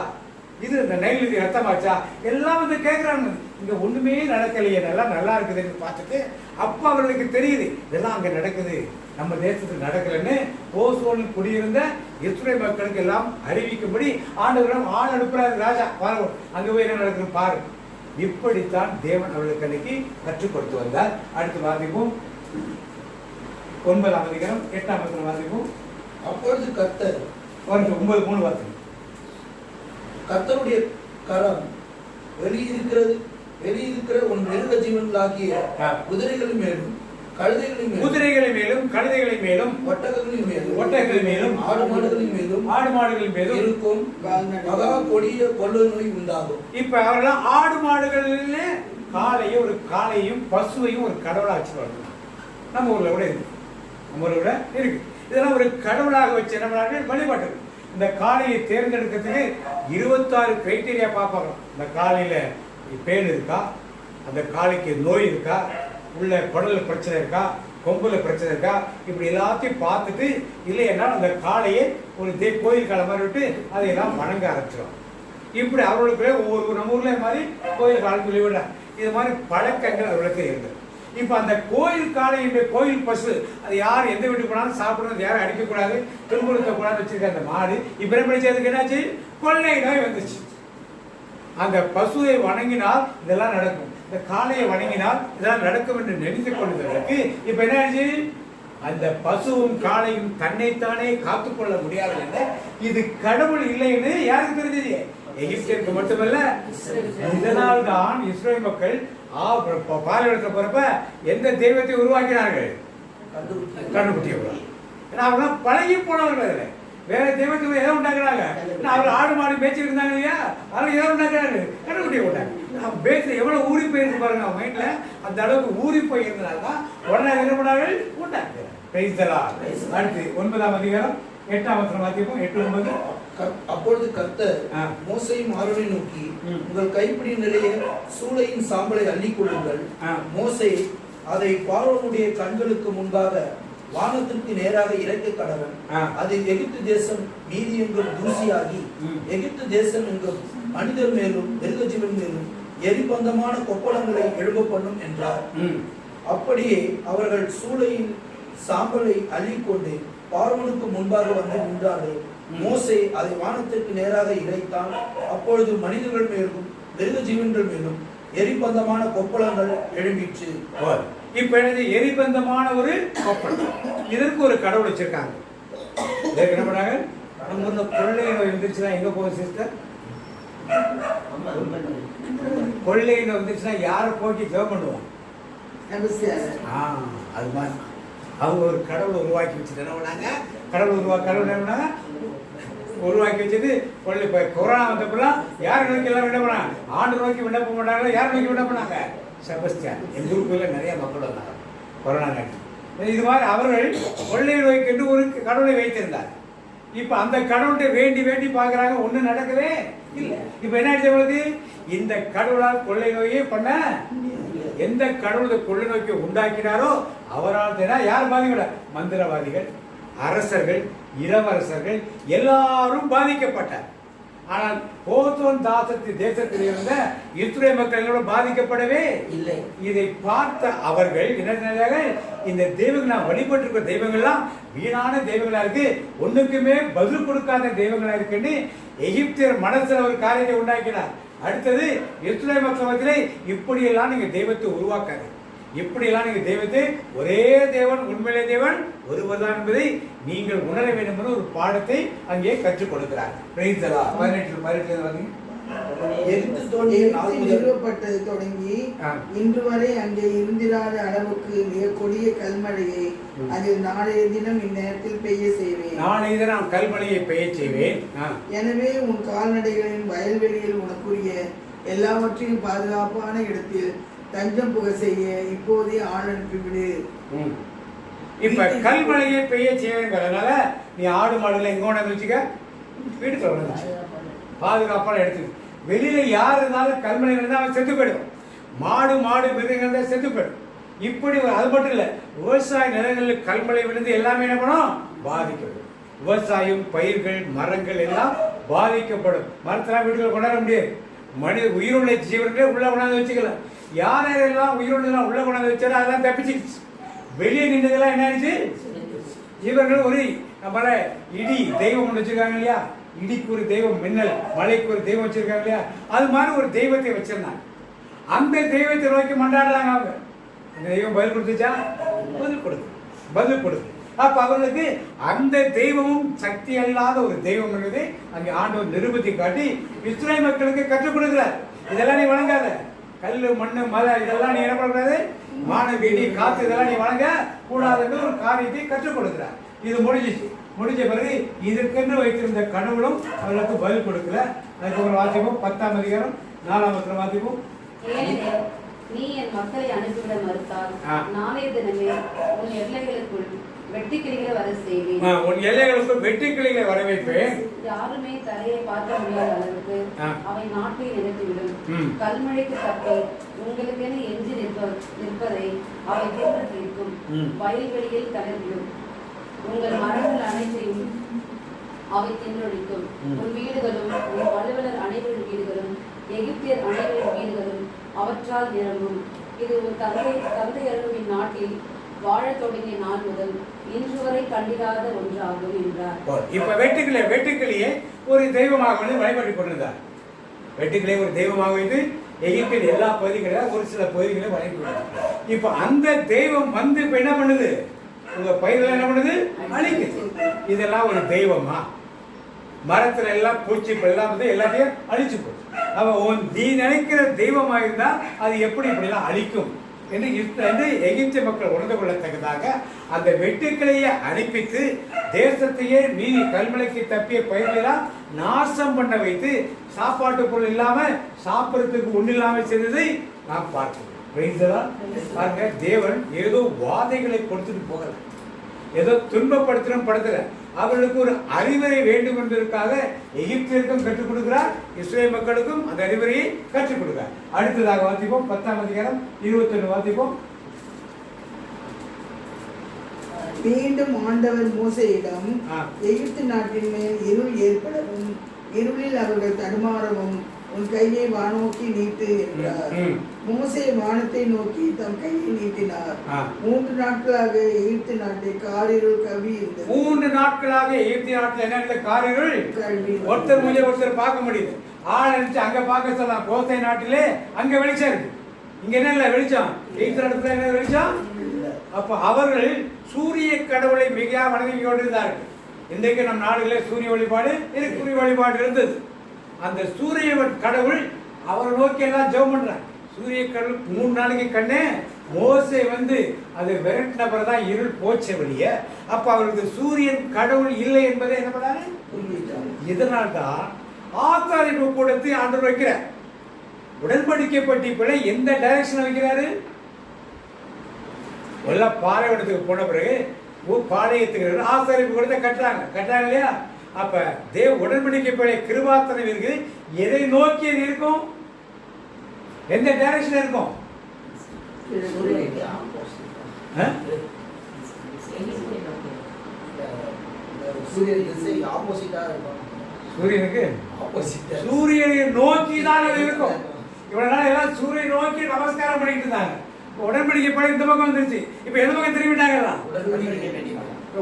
இது இந்த நைல் ரத்தமாச்சா, எல்லாம் வந்து கேட்கிறாங்க. இங்க ஒண்ணுமே நடக்கலையே, நல்லா இருக்குதுன்னு பார்த்துட்டு அப்ப அவர்களுக்கு தெரியுது இதெல்லாம் அங்க நடக்குது, நம்ம தேசத்துக்கு நடக்கலன்னு ஓசோனில் குடியிருந்த இஸ்ரேல் மக்களுக்கு எல்லாம் அறிவிக்கும்படி ஆண்டவரிடம் ஆள் அனுப்புறாரு ராஜா. பாருங்க அங்க போய் என்ன நடக்குது பாரு. இப்படித்தான் தேவன் அவர்களுக்கு அன்னைக்கு கற்றுக் கொடுத்து வந்தார். அடுத்து வாசிப்போம் 9ஆம் அதிகாரம் 8ஆம் வசனம் வாசிப்போம். அப்பொழுது கர்த்தர் 9:3 வாசிப்போம். கர்த்தருடைய கரம் வெளியிருக்கிற உன் மிருக ஜீவன்களாகிய குதிரைகளின் மேலும் கழுதைகளின் மேலும் ஒட்டகங்களின் மேலும் ஆடு மாடுகளின் மேலும் இருக்கும் மகா கொடிய கொள்ளை நோய் உண்டாகும். இப்ப அவர்கள் ஆடு மாடுகளில் காளையும் பசுவையும் ஒரு கடவுளா வச்சுருவாங்க. நம்ம ஊர்ல கூட இருக்கு. இதெல்லாம் ஒரு கடவுளாக வச்சு என்ன பண்ணார்கள், வழிபாட்டு. இந்த காளையை தேர்ந்தெடுக்கிறதுக்கு 26 கிரைட்டீரியா பார்ப்பாங்க. இந்த காளையில பேன் இருக்கா, அந்த காளைக்கு நோய் இருக்கா, உள்ள குடல்ல பிரச்சனை இருக்கா, கொம்புல பிரச்சனை இருக்கா, இப்படி எல்லாத்தையும் பார்த்துட்டு இல்லைன்னா அந்த காளையை ஒரு கோயில் காலை மாதிரி விட்டு அதையெல்லாம் வணங்க ஆரம்பிச்சிடும். இப்படி அவர்களுக்குள்ளே ஒவ்வொரு நம்ம ஊர்ல மாதிரி கோயில் காலம் சொல்லி விட இது மாதிரி பழக்கங்கள் அவர்களுக்கு இருந்தது. இப்ப அந்த கோயில் காளையுடைய கோயில் பசு அது யார் எந்த வீட்டுக்கு போனாலும் சாப்பிடணும், யாரும் அடிக்கக்கூடாது, துன்புறுத்தக்கூடாது வச்சிருக்க அந்த மாடு இப்ப என்ன படிச்சதுக்கு என்னாச்சு, கொள்ளை நோய் வந்துச்சு. அந்த பசுவை வணங்கினால் இதெல்லாம் நடக்கும், இந்த காளையை வணங்கினால் இதெல்லாம் நடக்கும் என்று நினைத்து கொண்டதற்கு இப்ப என்ன ஆச்சு, அந்த பசுவும் காளையும் தன்னைத்தானே காத்துக்கொள்ள முடியாது. இது கடவுள் இல்லைன்னு யாருக்கு தெரிஞ்சது, எகிப்திற்கு மட்டுமல்ல. இதனால் தான் இஸ்ரேல் மக்கள் பாலைவனத்துல போறப்ப எந்த தெய்வத்தை உருவாக்கினார்கள், கண்டுபிடிக்க கூடாது. ஏன்னா அவங்களாம் பழகி போனவர்கள் அதில் வேற தெய்வத்துக்கு எதை உண்டாக்குறாங்க. அவர் ஆடு மாடு பேச்சு இருந்தாங்க இல்லையா, அதில் எதை உண்டாக்குறாங்க கண்டுபிடிக்க கூடாது. அவங்க பேச்சு எவ்வளவு ஊறி போயிருக்கு பாருங்க, அவங்க மைண்ட்ல அந்த அளவுக்கு ஊறி போயிருந்தனால உடனே என்ன பண்ணார்கள் உண்டாக்குறாங்க. அடுத்து 9ஆம் அதிகாரம் 8ஆம் வசனம் வாசிப்போம். 8-9. அப்பொழுது கர்த்தர் மோசேயும் ஆரோனை நோக்கி, உங்கள் கைப்பிடி நிறைய சூளையின் சாம்பலை அள்ளிக் கொள்ளுங்கள். மோசே அதை பார்வோனுடைய கண்களுக்கு முன்பாக வானத்திற்கு நேராக இறக்க கடவன். அதில் எகிப்து தேசம் மீதி எங்கும் தூசியாகி எகிப்து தேசம் எங்கும் மனிதர் மேலும் மிருக ஜீவன் மேலும் எரிபந்தமான கொப்பளங்களை எழும்ப பண்ணும் என்றார். அப்படியே அவர்கள் சூளையின் சாம்பலை அள்ளிக்கொண்டு பார்வோனுக்கு முன்பாக வந்து நின்றார்கள். மோசே அதை வானத்திற்கு நேராக இறைத்தான். அப்பொழுது மனிதர்கள் மேலும் மிருக ஜீவன்கள் மேலும் எரிபந்தமான கொப்பளங்கள் எழும்பிற்று. இப்ப என்னது எரிபந்தமான ஒரு கொப்பளம், இதற்கு ஒரு கடவுள் வச்சிருக்காங்க. என்ன பண்ணாங்க, நம்ம ஊர்ல கொள்ளை நோய் வந்துருச்சுன்னா எங்க போகும் சிஸ்டர்? கொள்ளை நோய் வந்துருச்சுன்னா யாரை போக்கி ஜெபம் பண்ணுவோம்? அது மாதிரி அவங்க ஒரு கடவுளை உருவாக்கி வச்சுட்டு என்ன பண்ணாங்க, கடவுள் என்ன உருவாக்கி வச்சது கொள்ளை. இப்ப கொரோனா வந்தப்பெல்லாம் யாரை நோக்கி எல்லாம் விண்ணப்பம் பண்ணாங்க, ஆண்டு நோக்கி விண்ணப்பம் பண்ணாங்க. யாரை நோக்கி விண்ணப்பம் பண்ணாங்க? செபஸ்டியான். எங்க ஊருக்குள்ள நிறைய மக்கள் வந்தாங்க கொரோனா நாட்டி. இது மாதிரி அவர்கள் கொள்ளை நோய்க்கு என்று ஒரு கடவுளை வைத்திருந்தார். இப்ப அந்த கடவுள்கிட்ட வேண்டி வேண்டி பாக்குறாங்க, ஒண்ணு நடக்கவே இல்லை. இப்ப என்ன ஆயிடுச்சு, இந்த கடவுளால் கொள்ளை நோயே பண்ண, எந்த கடவுள் கொள்ளை நோக்கி உண்டாக்கினாரோ அவரால் தான் யார் பாதிக்கப்பட, மந்திரவாதிகள், அரசர்கள், இளவரசர்கள் எல்லாரும் பாதிக்கப்பட்டார். ஆனால் போத்தோன் தேசத்தில் இருந்த இஸ்ரேல் மக்கள் பாதிக்கப்படவே இல்லை. இதை பார்த்த அவர்கள் என்ன செஞ்சார்கள், இந்த தெய்வங்கள் நாம் வழிபட்டிருக்கிற தெய்வங்கள்லாம் வீணான தெய்வங்களா இருக்கு, ஒண்ணுக்குமே பதில் கொடுக்காத தெய்வங்களா இருக்குன்னு எகிப்தியர் மனசுல ஒரு காரியத்தை உண்டாக்கினார். அடுத்தது இஸ்ரேல் மக்கள் மத்தியிலே இப்படியெல்லாம் நீங்க தெய்வத்தை உருவாக்காது, இப்படியெல்லாம் நீங்க தெய்வத்தை, ஒரே தேவன் உண்மையிலே தேவன் ஒருவர்தான் என்பதை நீங்கள் உணர வேண்டும் என்ற ஒரு பாடத்தை அங்கே கற்றுக் கொடுக்கிறார். 18 நிறுவப்பட்டது தொடங்கி இன்று வரை அங்கே இருந்திராத அளவுக்கு மிக கொடிய கல்மழையை அதில் நாளைய தினம் இந்நேரத்தில் பெய்ய செய்வேன். நாளைய தினம் கல்மழையை பெய்ய செய்வேன். எனவே உன் கால்நடைகளின் வயல்வெளியில் உனக்குரிய எல்லாவற்றையும் பாதுகாப்பான இடத்தில் தஞ்சம் புக செய்ய இப்போதே ஆள் அனுப்பிவிடு. இப்ப கல்மழையை பெய்ய செய்வேங்கிறதுனால நீ ஆடு மாடுகளை எங்க கொண்டு வச்சுக்க, வீட்டுக்கு வந்து பாதுகாப்பான எடுத்து. வெளியில யார் இருந்தாலும் கல்மழை இருந்தால் அவன் செத்து போயிடும், மாடு மிருகங்கள் தான் செத்து போயிடும். இப்படி அது மட்டும் இல்ல, விவசாய நிலங்களில் கல்மழை விழுந்து எல்லாமே என்ன பண்ணும், பாதிக்கப்படும். விவசாயம், பயிர்கள், மரங்கள் எல்லாம் பாதிக்கப்படும். மரத்தெல்லாம் வீடுகள் கொண்டாட முடியாது. மனித உயிருள்ள ஜீவர்களே உள்ள கொண்டாந்து வச்சுக்கலாம். யாரெல்லாம் உயிருள்ளதெல்லாம் உள்ள கொண்டாந்து வச்சாலும் அதெல்லாம் தப்பிச்சிருச்சு. வெளியே நின்றதெல்லாம் என்ன ஆயிடுச்சு, இவர்கள் ஒரு நம்மள இடி தெய்வம் ஒன்று வச்சிருக்காங்க இல்லையா, இடிக்கு ஒரு தெய்வம், மின்னல் மழைக்கு ஒரு தெய்வம் வச்சிருக்காங்க இல்லையா, அது மாதிரி ஒரு தெய்வத்தை வச்சிருந்தாங்க. அந்த தெய்வத்தை நோக்கி மண்டாடுறாங்க. அவங்க அந்த தெய்வம் பதில் கொடுத்துச்சா, பதில் கொடுத்து அப்ப அவர்களுக்கு அந்த தெய்வமும் சக்தி அல்லாத ஒரு தெய்வம் என்பதை அங்கே ஆண்டவர் நிரூபித்து காட்டி இஸ்ரேல் மக்களுக்கு கற்றுக் கொடுக்கிறார். இதெல்லாம் நீ வணங்காத, கல்லு மண்ணு மலை இதெல்லாம் நீ என்ன பண்ணக்கூடாது, மான வீடி காத்து இதெல்லாம் நீ வணங்க கூடாதுன்னு ஒரு காரியத்தை கற்றுக் கொடுக்கிறார். இது முடிஞ்ச பிறகு இதற்கென்று வைத்திருந்த கடவுளும் அவர்களுக்கு பதில் கொடுக்கல. அதுக்கப்புறம் வாசிப்போம் 10ஆம் அதிகாரம் 4ஆம் வசனம் வாசிப்போம். நீ என் மக்களை அனுப்பிவிட மறுத்தால் நாளைய தினமே உன் எல்லைகளுக்குள் வெட்டுக்கிளிகளை வர செய்வேன். உன் எல்லைகளுக்குள் வெட்டுக்கிளிகளை வர வைப்பேன். யாருமே தரையை பார்க்க முடியாத அளவுக்கு அவை நாட்டை நிறுத்திவிடும். கல்மழைக்கு தப்பி உங்களுக்கென எஞ்சி நிற்பதை அவை தின்று தீர்க்கும். வயல்வெளியில் தளர்விடும். உங்கள் மரங்கள் அனைத்தையும் அவை தின்றொழிக்கும். உன் வீடுகளும் உன் அலுவலர் அனைவரின் வீடுகளும் எகிப்தியர் அனைவரின் வீடுகளும் அவற்றால் நிரம்பும். இது உன் தந்தையர்களின் நாட்டில் வாழ தொடங்கிய நாள் முதல் இன்று வரை கண்டிராத ஒன்றாகும் என்றார். இப்ப வெட்டுக்கிளியை ஒரு தெய்வமாக வழிபட்டு கொண்டிருந்தார். வெட்டுக்கிளியை ஒரு தெய்வமாக வைத்து எகிப்தின் எல்லா பகுதிகளிலும் ஒரு சில பகுதிகளை வழிபட்டு, இப்ப அந்த தெய்வம் வந்து இப்ப என்ன பண்ணுது, உங்க பயிர்கள் என்ன பண்ணுது, அழிக்குது. இதெல்லாம் ஒரு தெய்வமா? மரத்துல எல்லாம் பூச்சி எல்லாம் வந்து எல்லாத்தையும் அழிச்சு போச்சு. அவ நீ நினைக்கிற தெய்வமா இருந்தா அது எப்படி இப்படி எல்லாம் அழிக்கும் என்று எகிப்திய மக்கள் உணர்ந்து கொள்ளத்தக்கதாக அந்த வெட்டுக்கிளையை அனுப்பித்து தேசத்தையே மீறி கல்மலைக்கு தப்பிய பயிர்களெல்லாம் நாசம் பண்ண வைத்து சாப்பாட்டு பொருள் இல்லாம சாப்பிடறதுக்கு ஒண்ணு இல்லாமல் செய்ததை நாம் பார்க்கிறோம். பாருங்க, தேவன் ஏதோ வாதைகளை கொடுத்துட்டு போகல, ஏதோ துன்பப்படுத்தணும் படுத்தல, அவர்களுக்கு ஒரு அறிவுரை வேண்டும் என்பதற்காக எகிப்தியருக்கும் கற்றுக் கொடுக்கிறார், இஸ்ரேல் மக்களுக்கும் அந்த அறிவுரையை கற்றுக் கொடுக்கிறார். அடுத்ததாக வாசிப்போம் 10ஆம் அதிகாரம் 21 வாசிப்போம். மீண்டும் ஆண்டவர் மோசேயிடம், எகிப்து நாட்டின் மேல் இருள் ஏற்படவும் இருளில் அவர்கள் தடுமாறவும் உன் கையை வானோக்கி நீட்டு என்றார். மோசே வானத்தை நோக்கி தம் கையை நீட்டினார். 3 நாட்களாக எகிப்து நாட்டை காரிருள் கவி இருந்தது. 3 நாட்களாக எகிப்து நாட்டில் என்ன காரிருள்? ஒருத்தர் மூஞ்சி ஒருத்தர் பார்க்க முடியுது. ஆள் நினைச்சு அங்க பார்க்க சொல்லலாம். கோசை நாட்டிலே அங்க வெளிச்சம் இருக்கு, இங்க என்ன இல்ல வெளிச்சம். எகிப்து நாட்டுல என்ன வெளிச்சம்? அப்ப அவர்கள் சூரிய கடவுளை மிக வணங்கி கொண்டிருந்தார்கள். இன்றைக்கு நம் நாடுகளே சூரிய வழிபாடு இருக்கு, சூரிய வழிபாடு இருந்தது. அந்த சூரிய கடவுள் அவரை நோக்கி எல்லாம் ஜெபம் பண்றாங்க. சூரிய கடவுள் 3 நாளைக்கு கண்ணே மோசே வந்து அதை விரட்டின பிறகுதான் இருள் போச்ச வெளிய. அப்ப அவருக்கு சூரியன் கடவுள் இல்லை என்பதை என்ன பண்ணாரு? இதனால்தான் ஆசாரிப்பு கூடத்தை ஆண்டவர் வைக்கிறார். உடன்படிக்கை பட்டி பிள்ளை எந்த டைரக்ஷன் வைக்கிறாரு? எல்லாம் பாலைவனத்துக்கு போன பிறகு பாளையத்துக்கு ஆசாரிப்பு கூடத்தை கட்டுறாங்க இல்லையா? அப்ப தேவ உடன்படிக்கை பழைய கிருபாத்தனம் இருக்கு. எதை நோக்கி அது இருக்கும்? எந்த டைரக்ஷன் இருக்கும்? சூரியனுக்கு சூரியனை நோக்கி தான் அது இருக்கும். இவ்வளவு நாள் எல்லாம் சூரியனை நோக்கி நமஸ்காரம் பண்ணிட்டு இருந்தாங்க. உடன்படிக்கை பழைய இந்த பக்கம் வந்துருச்சு. இப்ப எந்த பக்கம் திரும்பிட்டாங்க?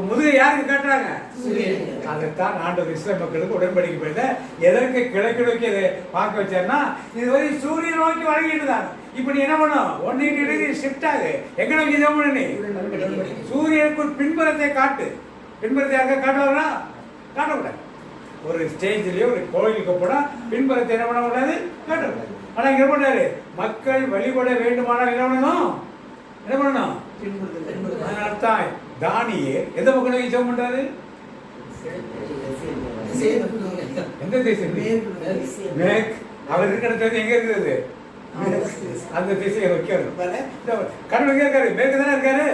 முதுகை யாருக்கு காட்டுறாங்க? அதைத்தான் ஆண்டவர் இஸ்ரேல் மக்களுக்கு உடன்படிக்கை பயில எதற்கு கிழக்கு நோக்கி அதை பார்க்க வச்சாருன்னா, இதுவரை சூரியன் நோக்கி வழங்கிட்டு தான். இப்ப நீ என்ன பண்ணும்? 180 டிகிரி ஷிஃப்ட் ஆகு. எங்க நோக்கி ஜெபம் பண்ணு? சூரியனுக்கு பின்புறத்தை காட்டு. பின்புறத்தை யாருக்கா காட்டுவாங்களா? காட்டக்கூடாது. ஒரு ஸ்டேஜ்லயோ ஒரு கோயிலுக்கு போனா பின்புறத்தை என்ன பண்ணக்கூடாது? காட்டக்கூடாது. ஆனா இங்க என்ன பண்ணாரு? மக்கள் வழிபட வேண்டுமானால் என்ன பண்ணணும்? என்ன பண்ணணும்? அதனால்தான் தானியே எந்த மக்கள் நோக்கி ஜெபம் பண்றாரு? எந்த தேசம்? மேற்கு. அவர் இருக்கிற எங்க இருக்கிறது? அந்த திசையை வைக்கணும். கடவுள் எங்க இருக்காரு? மேற்கு தானே இருக்காரு.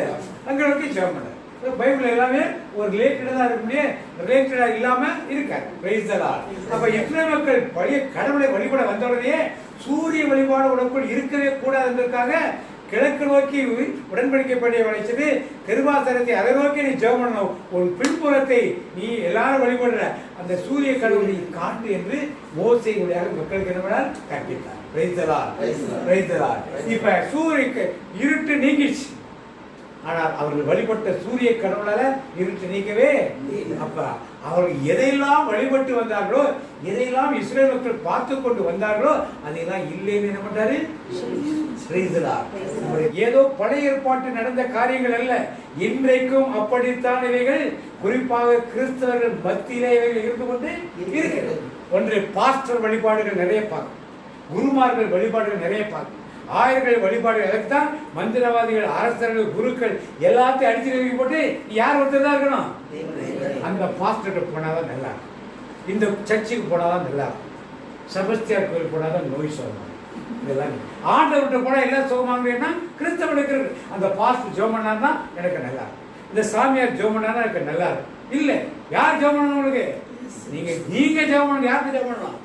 அங்க நோக்கி ஜெபம் பண்றாரு. பைபிள் எல்லாமே ஒரு ரிலேட்டடா தான் இருக்க முடியும், ரிலேட்டடா இல்லாம இருக்காரு. Praise the Lord. அப்ப இஸ்ரேல் மக்கள் பழைய கடவுளை வழிபட வந்த உடனே சூரிய வழிபாடு உனக்குள் இருக்கவே கூடாதுன்றதுக்காக கிழக்கு நோக்கி உடன்படிக்கை பணியை வளைச்சது. கிருபாசனத்தை அதை நோக்கி நீ ஜெபம் பண்ணணும். உன் பின்புறத்தை நீ எல்லாரும் வழிபடுற அந்த சூரிய கடவுளை காட்டு என்று மோசேயுடைய மக்களுக்கு என்ன பண்ணார்? கற்பித்தார். Praise the Lord. Praise the Lord. இப்ப சூரிய இருட்டு நீங்கிடுச்சு. ஆனால் அவர்கள் வழிபட்ட சூரிய கடவுளால இருட்டு நீக்கவே. அப்ப அவர்கள் எதையெல்லாம் வழிபட்டு வந்தார்களோ, எதையெல்லாம் இஸ்ரேல் மக்கள் பார்த்து கொண்டு வந்தார்களோ அதையெல்லாம் இல்லைன்னு என்ன பண்றாரு? ஏதோ பழைய ஏற்பாட்டு நடந்த காரியங்கள் அல்ல, இன்றைக்கும் அப்படித்தான் இவைகள் குறிப்பாக கிறிஸ்தவர்கள் மத்தியிலே இவைகள் இருந்து கொண்டு இருக்கிறது. ஒன்று பாஸ்டர் வழிபாடுகள் நிறைய பார்க்கும், குருமார்கள் வழிபாடுகள் நிறைய பார்க்கும், ஆயர்கள் வழிபாடு. அதற்கு தான் மந்திரவாதிகள், அரசர்கள், குருக்கள் எல்லாத்தையும் அடிச்சு போட்டு யார் ஒருத்தர் தான் இருக்கணும்? அந்த பாஸ்டர்கிட்ட போனாதான் நல்லா இருக்கும், இந்த சர்ச்சுக்கு போனாதான் நல்லா இருக்கும், செபஸ்தியார் கோயில் போனாதான் நோய் சுகமாகும். இதெல்லாம் ஆண்டவர்கிட்ட போனா எல்லாம் சுகமாகுன்னா கிறிஸ்தவனுக்கு அந்த பாஸ்டர் ஜெபம் பண்ணாருன்னா எனக்கு நல்லா இருக்கும், இந்த சாமியார் ஜெபம் பண்ணாருன்னா எனக்கு நல்லா இருக்கும். இல்ல யார் ஜெபம் பண்ணணும்? உங்களுக்கு நீங்க ஜெபம் பண்ணணும். யாருக்கு ஜெபம் பண்ணலாம்?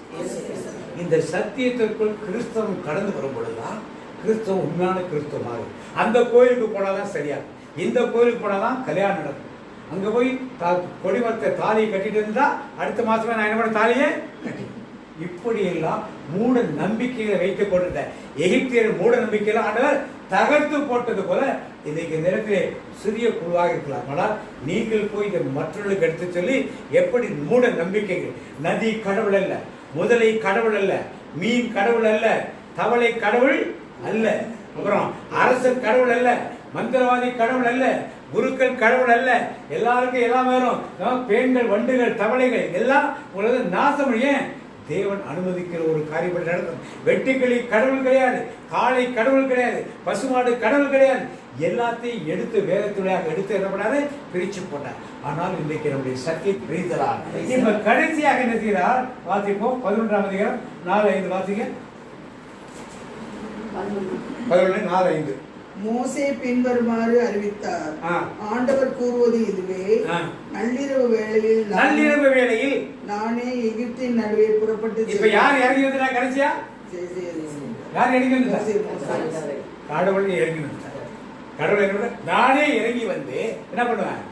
இந்த சத்தியத்திற்குள் கிறிஸ்தவம் கடந்து வரும் பொழுதுதான் கிறிஸ்தவம் உண்மையான கிறிஸ்தவமாக. அந்த கோயிலுக்கு போனாதான் சரியா, இந்த கோயிலுக்கு போனாதான் கல்யாணம் நடக்கும். அங்க போய் கொடிமரத்தை தாலியை கட்டிட்டு இருந்தா அடுத்த மாசமே நான் என்ன பண்ண தாலியை கட்டி. இப்படி எல்லாம் மூட நம்பிக்கைகளை வைத்துக் கொண்டிருந்த எகிப்தியர் மூட நம்பிக்கையில ஆண்டவர் தகர்த்து போட்டது போல இன்னைக்கு இந்த நேரத்திலே சிறிய குழுவாக இருக்கலாம். ஆனால் நீங்கள் போய் இதை மற்றவர்களுக்கு எடுத்து சொல்லி எப்படி மூட நம்பிக்கைகள், நதி கடவுள் அல்ல, முதலை கடவுள் அல்ல, மீன் கடவுள் அல்ல, தவளை கடவுள் அல்ல, அப்புறம் அரசர் கடவுள் அல்ல, மந்திரவாதி கடவுள் அல்ல, குருக்கள் கடவுள் அல்ல, எல்லாருக்கும் எல்லாம் வரும். பெண்கள், வண்டுகள், தவளைகள் எல்லாம் உங்களுக்கு நாசம். ஏன்? தேவன் அனுமதிக்கிற ஒரு காரியம் நடக்கும். வெட்டுக்கிளி கடவுள் கிடையாது, காளை கடவுள் கிடையாது, பசுமாடு கடவுள் கிடையாது. எல்லாத்தையும் எடுத்து வேதத்துறையாக எடுத்து என்ன பண்ணாரு, பிரிச்சு போட்டார். ஆனால் இன்றைக்கு நம்முடைய சக்தியை பிரித்தலார். இப்ப கடைசியாக என்ன செய்கிறார் வாசிப்போம். 11ஆம் அதிகாரம் 4-5 வாசிங்க. 11:4-5. மோசே பின்வருமாறு அறிவித்தார். ஆண்டவர் கூறுவது இதுவே, நள்ளிரவு வேளையில் நானே எகிப்தின் நடுவே புறப்பட்டு. இப்ப யார் இறங்கி வந்தா கடைசியா? யார் இறங்கி வந்தா? கடவுள் இறங்கி வந்தார். கடவுள் என்ன? நானே இறங்கி வந்து என்ன பண்ணுவேன்?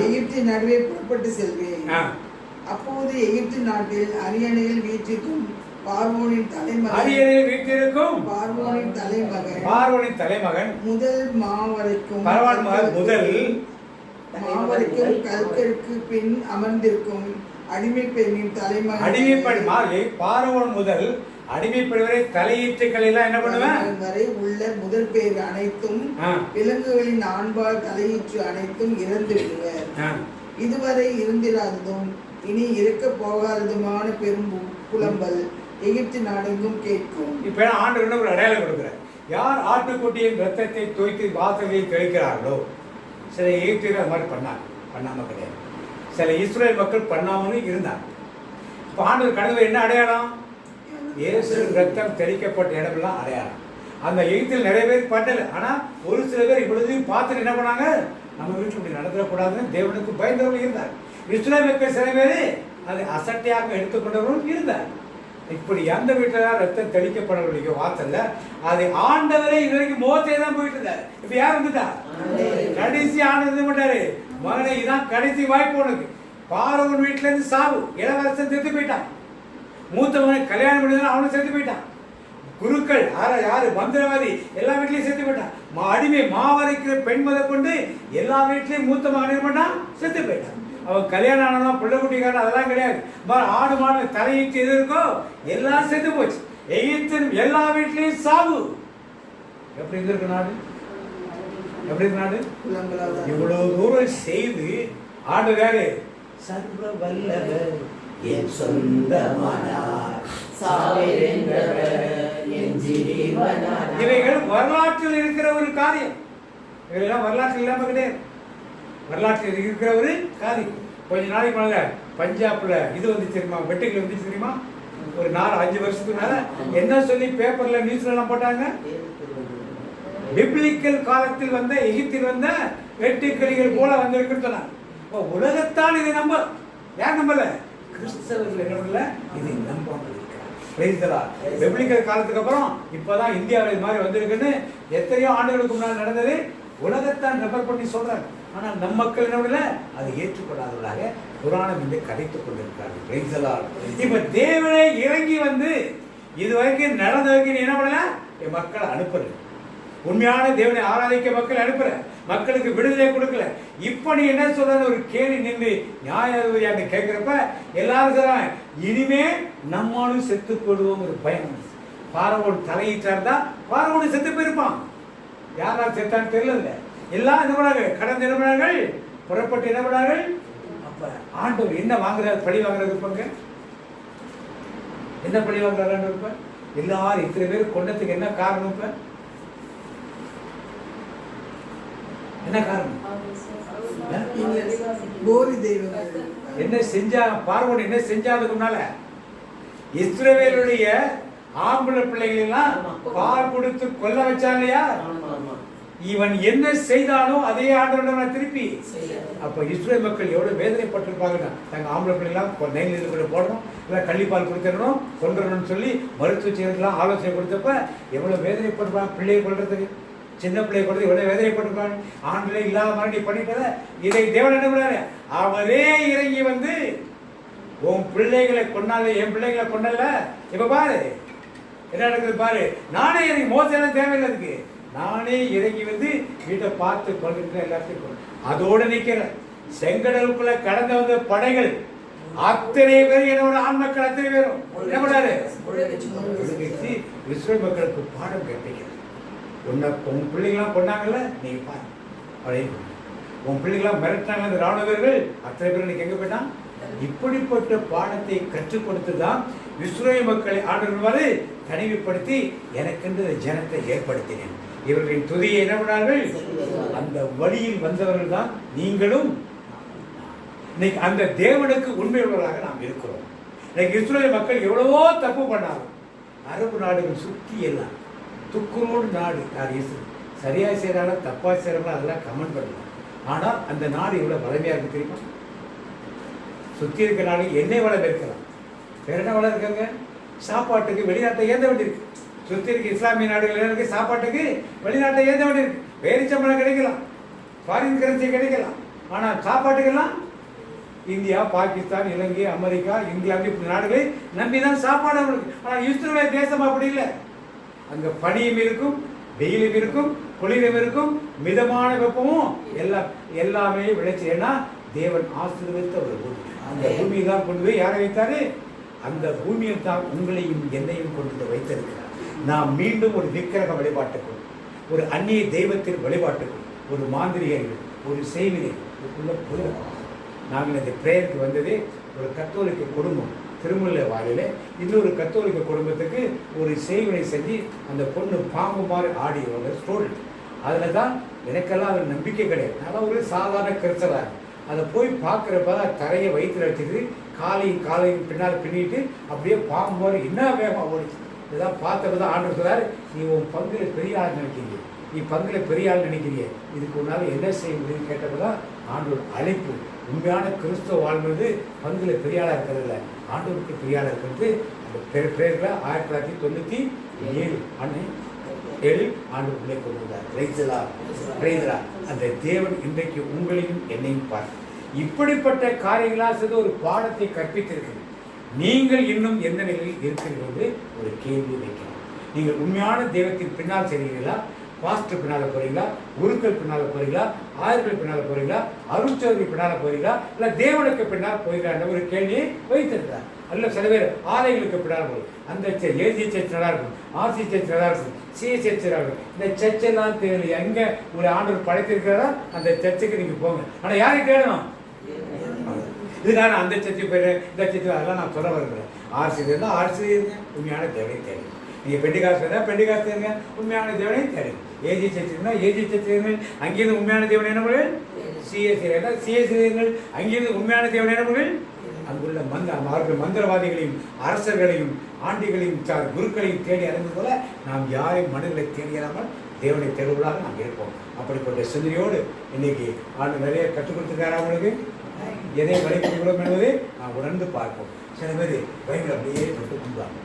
எகிப்தின் நடுவே புறப்பட்டு செல்வேன். அப்போது எகிப்து நாட்டில் அரியணையில் வீற்றிருக்கும் பார்வோனின் தலைமகன் முதல் மாவரைக்கும் கல்கருக்கு பின் அமர்ந்திருக்கும் அடிமை பெண்ணின் தலைமகன் பார்வோன் முதல் அடிமைப்படி வரை தலையீட்டுகள் எல்லாம் என்ன பண்ணுவேன் வரை உள்ள முதல் பேர் அனைத்தும் விலங்குகளின் ஆண்பால் தலையீற்று அனைத்தும் இறந்து விடுவர். இதுவரை இருந்திராததும் இனி இருக்க போகாததுமான பெரும் புலம்பல் எகிப்து நாடெங்கும் கேட்கும். இப்ப ஆண்டவர் ஒரு அடையாளம் கொடுக்கிறார். யார் ஆட்டுக்குட்டியின் ரத்தத்தை தோய்த்து வாசலில் தெளிக்கிறார்களோ, சில எகிப்தியர்கள் அது மாதிரி பண்ணாம கிடையாது. சில இஸ்ரேல் மக்கள் பண்ணாமலும் இருந்தாங்க. இப்ப ஆண்டவர் கடவுள் என்ன அடையாளம்? இயேசு ரத்தம் தெளிக்கப்பட்ட இடமெல்லாம் அடையாளம். அந்த எகிப்தில் நிறைய பேர் பண்ணல. ஆனா ஒரு சில பேர் இப்பொழுதையும் பார்த்துட்டு என்ன பண்ணாங்க, நம்ம வீட்டில் இப்படி நடத்தக்கூடாதுன்னு தேவனுக்கு பயந்தவர்கள் இருந்தார். இஸ்ரேல் மக்கள் சில பேர் அதை அசட்டையாக எடுத்துக்கொண்டவர்களும் இருந்தார். இப்படி எந்த வீட்டுல ரத்தம் தெளிக்கப்படக்கூடிய வார்த்தை அது ஆண்டவரே இது வரைக்கும் மோசே தான் போயிட்டு இருந்தார். இப்ப யார் வந்துட்டா? கடைசி ஆண்டவர் மாட்டாரு, மகனே இதான் கடைசி வாய்ப்பு உனக்கு. பார்வோன் வீட்டுல இருந்து சாவு, இளவரசன் செத்து போயிட்டான். மூத்த மகனை கல்யாணம் பண்ணி அவனும் செத்து போயிட்டான். குருக்கள் யாரு மந்திரவாதி எல்லா வீட்லயும் செத்து போயிட்டான். அடிமை மாவரைக்கிற பெண் முத கொண்டு எல்லா வீட்லயும் மூத்த மகனை பண்ணான், செத்து போயிட்டான். அவன் கல்யாணம் ஆனதா பிள்ளை குட்டிக்காரன் அதெல்லாம் கிடையாது. ஆடு மாடு தலையிட்டு எது இருக்கோ எல்லாம் செத்து போச்சு. எகிப்தின் எல்லா வீட்லயும் சாவு. எப்படி இருந்திருக்கு நாடு? எப்படி இருக்கு நாடு? இவ்வளவு தூரம் செய்து ஆண்டவர் சர்வ வல்லவர் என் சொந்தமானார், இவைகள் வரலாற்றில் இருக்கிற ஒரு காரியம். இவையெல்லாம் வரலாற்றில் இல்லாம கிடையாது, வரலாற்றில் இருக்கிற ஒரு காரியம். கொஞ்ச நாளைக்கு மேல பஞ்சாப்ல இது வந்து தெரியுமா, வெட்டுக்கிளி வந்து தெரியுமா? ஒரு 4-5 வருஷத்துக்கு மேல என்ன சொல்லி பேப்பர்ல நியூஸ்ல எல்லாம் போட்டாங்க? பிப்ளிக்கல் காலத்தில் வந்த எகிப்தில் வந்த வெட்டுக்கிளிகள் போல வந்திருக்குன்னு சொன்னாங்க. உலகத்தான் இதை நம்ப, யார் நம்பல? கிறிஸ்தவர்கள் என்ன பண்ணல, இதை நம்பாமல் இருக்கிறார். பிப்ளிக்கல் காலத்துக்கு அப்புறம் இப்பதான் இந்தியாவில் இது மாதிரி வந்திருக்குன்னு எத்தனையோ ஆண்டுகளுக்கு முன்னால் நடந்தது உலகத்தான் ரெஃபர் பண்ணி சொல்றாங்க. ஆனால் நம் மக்கள் என்ன அதை ஏற்றுக்கொள்ளாதவர்களாக புராணம் என்று கதைத்துக் கொண்டிருக்கிறார்கள். இப்ப தேவனே இறங்கி வந்து இதுவரைக்கும் நடந்த வரைக்கும் என்ன பண்ணல, என் மக்களை அனுப்புறது. உண்மையான தேவனை ஆராதிக்க மக்கள் அனுப்புற, மக்களுக்கு விடுதலை கொடுக்கல. இப்ப நீ என்ன சொல்ற ஒரு கேள்வி நின்று நியாயாதிபதியாக கேட்கிறப்ப எல்லாரும் சொல்றாங்க, இனிமே நம்மளும் செத்து போடுவோம் ஒரு பயம். பார்வோன் தலையிட்டார் தான் பார்வோன் செத்து போயிருப்பான். யாரால் செத்தான்னு தெரியல. எல்லாம் என்ன பண்ணாங்க, கடந்த என்ன பண்ணார்கள், புறப்பட்டு என்ன பண்ணார்கள். அப்ப ஆண்டவர் என்ன வாங்குறாரு, பழி வாங்குறது இருப்பாங்க. என்ன பழி வாங்குறாரு இருப்ப? எல்லாரும் இத்தனை பேர் கொண்டதுக்கு என்ன காரணம்? இப்ப என்ன காரணம்? என்ன செஞ்சா பார்வோன் என்ன செஞ்சாதுக்கு முன்னால இஸ்ரவேலுடைய ஆம்பளை பிள்ளைகள் எல்லாம் பால் கொடுத்து கொல்ல வச்சா இல்லையா? இவன் என்ன செய்தாலும் அதே ஆண்டவன் திருப்பி. அப்ப இஸ்ரேல் மக்கள் எவ்வளவு வேதனைப்பட்டிருப்பாங்கன்னா, தங்க ஆம்பளை பிள்ளைலாம் நெல் போடணும், இல்லை கள்ளிப்பால் கொடுத்துடணும், கொண்டுறணும்னு சொல்லி மருத்துவ செயல்கள்லாம் ஆலோசனை கொடுத்தப்ப எவ்வளவு வேதனைப்பட்டிருப்பாங்க. பிள்ளையை கொள்றதுக்கு, சின்ன பிள்ளையை கொள்றது எவ்வளவு வேதனைப்பட்டிருப்பாங்க. ஆண்களே இல்லாத மாதிரி பண்ணிட்டத இதை தேவன் என்ன பண்ணாரு, அவரே இறங்கி வந்து உன் பிள்ளைகளை கொண்டாலே என் பிள்ளைகளை கொண்டல. இப்ப பாரு என்ன நடக்குது பாரு. நானே இறங்கி மோசம் தேவையில்லை, இருக்கு நானே இறங்கி வந்து வீட்டை பார்த்து கொண்டிருக்கிற எல்லாத்தையும் அதோட நிக்கிற. செங்கடலுக்குள்ள கடந்த வந்த படைகள் அத்தனை பேர் என்னோட ஆண் மக்கள் அத்தனை பேரும் என்ன பண்ணாரு, இஸ்ரேல் மக்களுக்கு பாடம் கற்பிக்கிறது. உன் பிள்ளைங்களாம் கொண்டாங்கல்ல, நீங்க பாரு. அப்படியே உன் பிள்ளைங்களாம் மிரட்டினாங்க அந்த ராணுவ வீரர்கள், அத்தனை பேர் இன்னைக்கு எங்க போயிட்டான், இப்படிப்பட்ட பாடத்தை கற்றுக் கொடுத்துதான் இஸ்ரவேல் மக்களை ஆண்டவர் தனிமைப்படுத்தி எனக்கென்று ஜனத்தை ஏற்படுத்தினேன். இவர்களின் துதியை என்ன பண்ணார்கள்? அந்த வழியில் வந்தவர்கள் தான் நீங்களும். இன்னைக்கு அந்த தேவனுக்கு உண்மையுள்ளவர்களாக நாம் இருக்கிறோம். இன்னைக்கு இஸ்ரவேல் மக்கள் எவ்வளவோ தப்பு பண்ணாங்க. அரபு நாடுகள் சுற்றி எல்லாம் துக்குரோடு நாடு. சரியா செய்யறாங்க தப்பா செய்யறாங்களோ அதெல்லாம் கமெண்ட் பண்ணலாம். ஆனால் அந்த நாடு எவ்வளவு வளமையா இருக்கு தெரியுமா? சுத்தி இருக்கிற நாடு எண்ணெய் வளம் இருக்கலாம், வேற என்ன வளம் இருக்காங்க? சாப்பாட்டுக்கு வெளிநாட்டை ஏந்த வேண்டியிருக்கு. சுத்தி இருக்க இஸ்லாமிய நாடுகள் சாப்பாட்டுக்கு வெளிநாட்டை ஏந்த வேண்டியிருக்கு. பேரிச்சம்பளம் கிடைக்கலாம், ஃபாரின் கரன்சி கிடைக்கலாம், ஆனால் சாப்பாட்டுக்கெல்லாம் இந்தியா, பாகிஸ்தான், இலங்கை, அமெரிக்கா, இங்கிலாந்து இப்படி நாடுகளை நம்பிதான் சாப்பாடு அவங்களுக்கு. ஆனால் இஸ்ரவேல் தேசம் அப்படி இல்லை. அங்க பனியும் இருக்கும், வெயிலும் இருக்கும், குளிரும் இருக்கும், மிதமான வெப்பமும் எல்லாமே விளைச்சி. ஏன்னா தேவன் ஆசீர்வதித்த ஒரு பூமி. அந்த பூமியை தான் கொண்டு போய் யாரை வைத்தாரு? அந்த பூமியை தான் உங்களையும் என்னையும் கொண்டு வைத்திருக்கிறார். நாம் மீண்டும் ஒரு விக்கிரக வழிபாட்டுக்கும், ஒரு அந்நிய தெய்வத்தின் வழிபாட்டுக்கும், ஒரு மாந்திரிகர்கள், ஒரு செய்வினை நாங்கள் இந்த பிரேயருக்கு வந்ததே ஒரு கத்தோலிக்க குடும்பம் திருமல்ல வாயில இன்னொரு கத்தோலிக்க குடும்பத்துக்கு ஒரு செய்வினை செஞ்சு அந்த பொண்ணு பாம்பு மாதிரி ஆடியோட ஸ்டூடெண்ட். அதில் தான் எனக்கெல்லாம் அது நம்பிக்கை கிடையாது. அதெல்லாம் ஒரு சாதாரண கிறிஸ்தவராக அதை போய் பார்க்குறப்ப தரையை வயிற்றுல வச்சுட்டு காலையும் பின்னால் பின்னிட்டு அப்படியே பாம்பு மாதிரி என்ன வேகமாக ஓடிச்சு. இதெல்லாம் பார்த்தப்ப தான் ஆண்டவர் சொல்றாரு, நீ உன் பங்குல பெரிய ஆள் நினைக்கிறீங்க, நீ பங்குல பெரிய ஆள் நினைக்கிறீங்க, இதுக்கு உன்னால என்ன செய்ய முடியும்னு கேட்டப்பதான் ஆண்டவர் அழைப்பு. உண்மையான கிறிஸ்துவ வாழ்வது பங்குல பெரிய ஆளாக இருக்கிறதில்ல, ஆண்டவருக்கு பெரிய ஆளாக இருக்கிறது. அந்த பேரில் 1997 ஆண்டு உள்ளே கொண்டு வந்தார். அந்த தேவன் இன்றைக்கு உங்களையும் என்னையும் பார்த்து இப்படிப்பட்ட காரியங்களாக ஒரு பாடத்தை கற்பித்திருக்கிறது. நீங்கள் இன்னும் எந்த நிலையில் இருக்கிறீர்கள் என்று ஒரு கேள்வி வைக்கலாம். நீங்கள் உண்மையான தெய்வத்தின் பின்னால் செய்கிறீர்களா? பாஸ்டர் பின்னால போறீங்களா? குருக்கள் பின்னால போறீங்களா? ஆயர்கள் பின்னால போறீங்களா? அருட்சோதரி பின்னால போறீங்களா? இல்ல தேவனுக்கு பின்னால் போகிறீங்களா ஒரு கேள்வியை வைத்திருக்கிறார். அல்ல சில பேர் ஆலயங்களுக்கு பின்னால் போகும். அந்த ஏசி சர்ச் நல்லா இருக்கும், ஆர்சி சர்ச் நல்லா இருக்கும், சிஏ சர்ச் நல்லா இருக்கும். இந்த சர்ச்செல்லாம் தேவை எங்க ஒரு ஆண்டவர் படைத்திருக்கிறதா அந்த சர்ச்சுக்கு நீங்க போங்க. ஆனா யாரை தேடணும்? இதுக்காக அந்த சர்ச்சை பேர் இந்த சர்ச்சை அதெல்லாம் நான் சொல்ல வருகிறேன். ஆர்சி இருந்தால் ஆர்சி இருங்க, உண்மையான தேவையை தேவை. நீங்கள் பெண்டிகாசு இருந்தால் பெண்டிகாசு இருங்க, உண்மையான தேவனை தேவை. ஏஜி சர்ச் இருந்தால் ஏஜி சர்ச் இருங்கள், அங்கேயிருந்து உண்மையான தேவனை என்ன பண்ணுங்கள். சிஎஸ்சி இருந்தால் சிஎஸ்சி இருங்கள், அங்கேயிருந்து உண்மையான தேவனை என்ன பண்ணுங்கள். அங்குள்ள மந்திரவாதிகளையும் அரசர்களையும் ஆண்டிகளையும் குருக்களையும் தேடி அறிந்து போல நாம் யாரையும் மனிதர்களை தேடியாமல் தேவனை தேடுவதாக நாம் இருப்போம். அப்படிப்பட்ட சிந்தனையோடு இன்னைக்கு ஆண்டு நிறைய கற்றுக் கொடுத்துருக்காரு. அவங்களுக்கு எதை வழிபடுகிறோம் என்பதை நாம் உணர்ந்து பார்ப்போம். சில பேர் பைபிள் அப்படியே தொட்டு கும்பிடுவாங்க.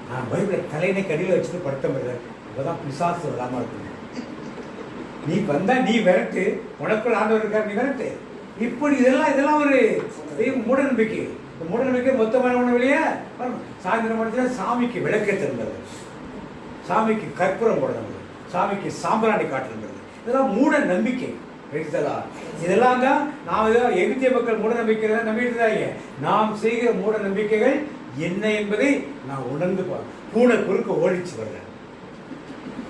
நான் பைபிளை தலையினை கடியில் வச்சுட்டு படுத்த முடியாது, அப்பதான் பிசாசு வராமல் இருக்குது. நீ வந்தா நீ விரட்டு, உனக்குள் ஆண்டவர் இருக்கார், நீ விரட்டு. இப்படி இதெல்லாம் ஒரு மூட நம்பிக்கை. மூட நம்பிக்கை மொத்தமான ஒண்ணு வெளியே சாயந்தரம் மடத்துல சாமிக்கு விளக்கேற்ற இருந்தது, சாமிக்கு கற்பூரம் போடுறது, சாமிக்கு சாம்பிராணி காட்டுறது, இதெல்லாம் மூட நம்பிக்கை. இதெல்லாம் தான் நாம் எகிப்திய மக்கள் மூட நம்பிக்கை நம்பிட்டு இருந்தாங்க. நாம் செய்கிற மூட நம்பிக்கைகள் என்ன என்பதை நான் உணர்ந்து பூனை குறுக்க ஓடிச்சு வர்றேன்.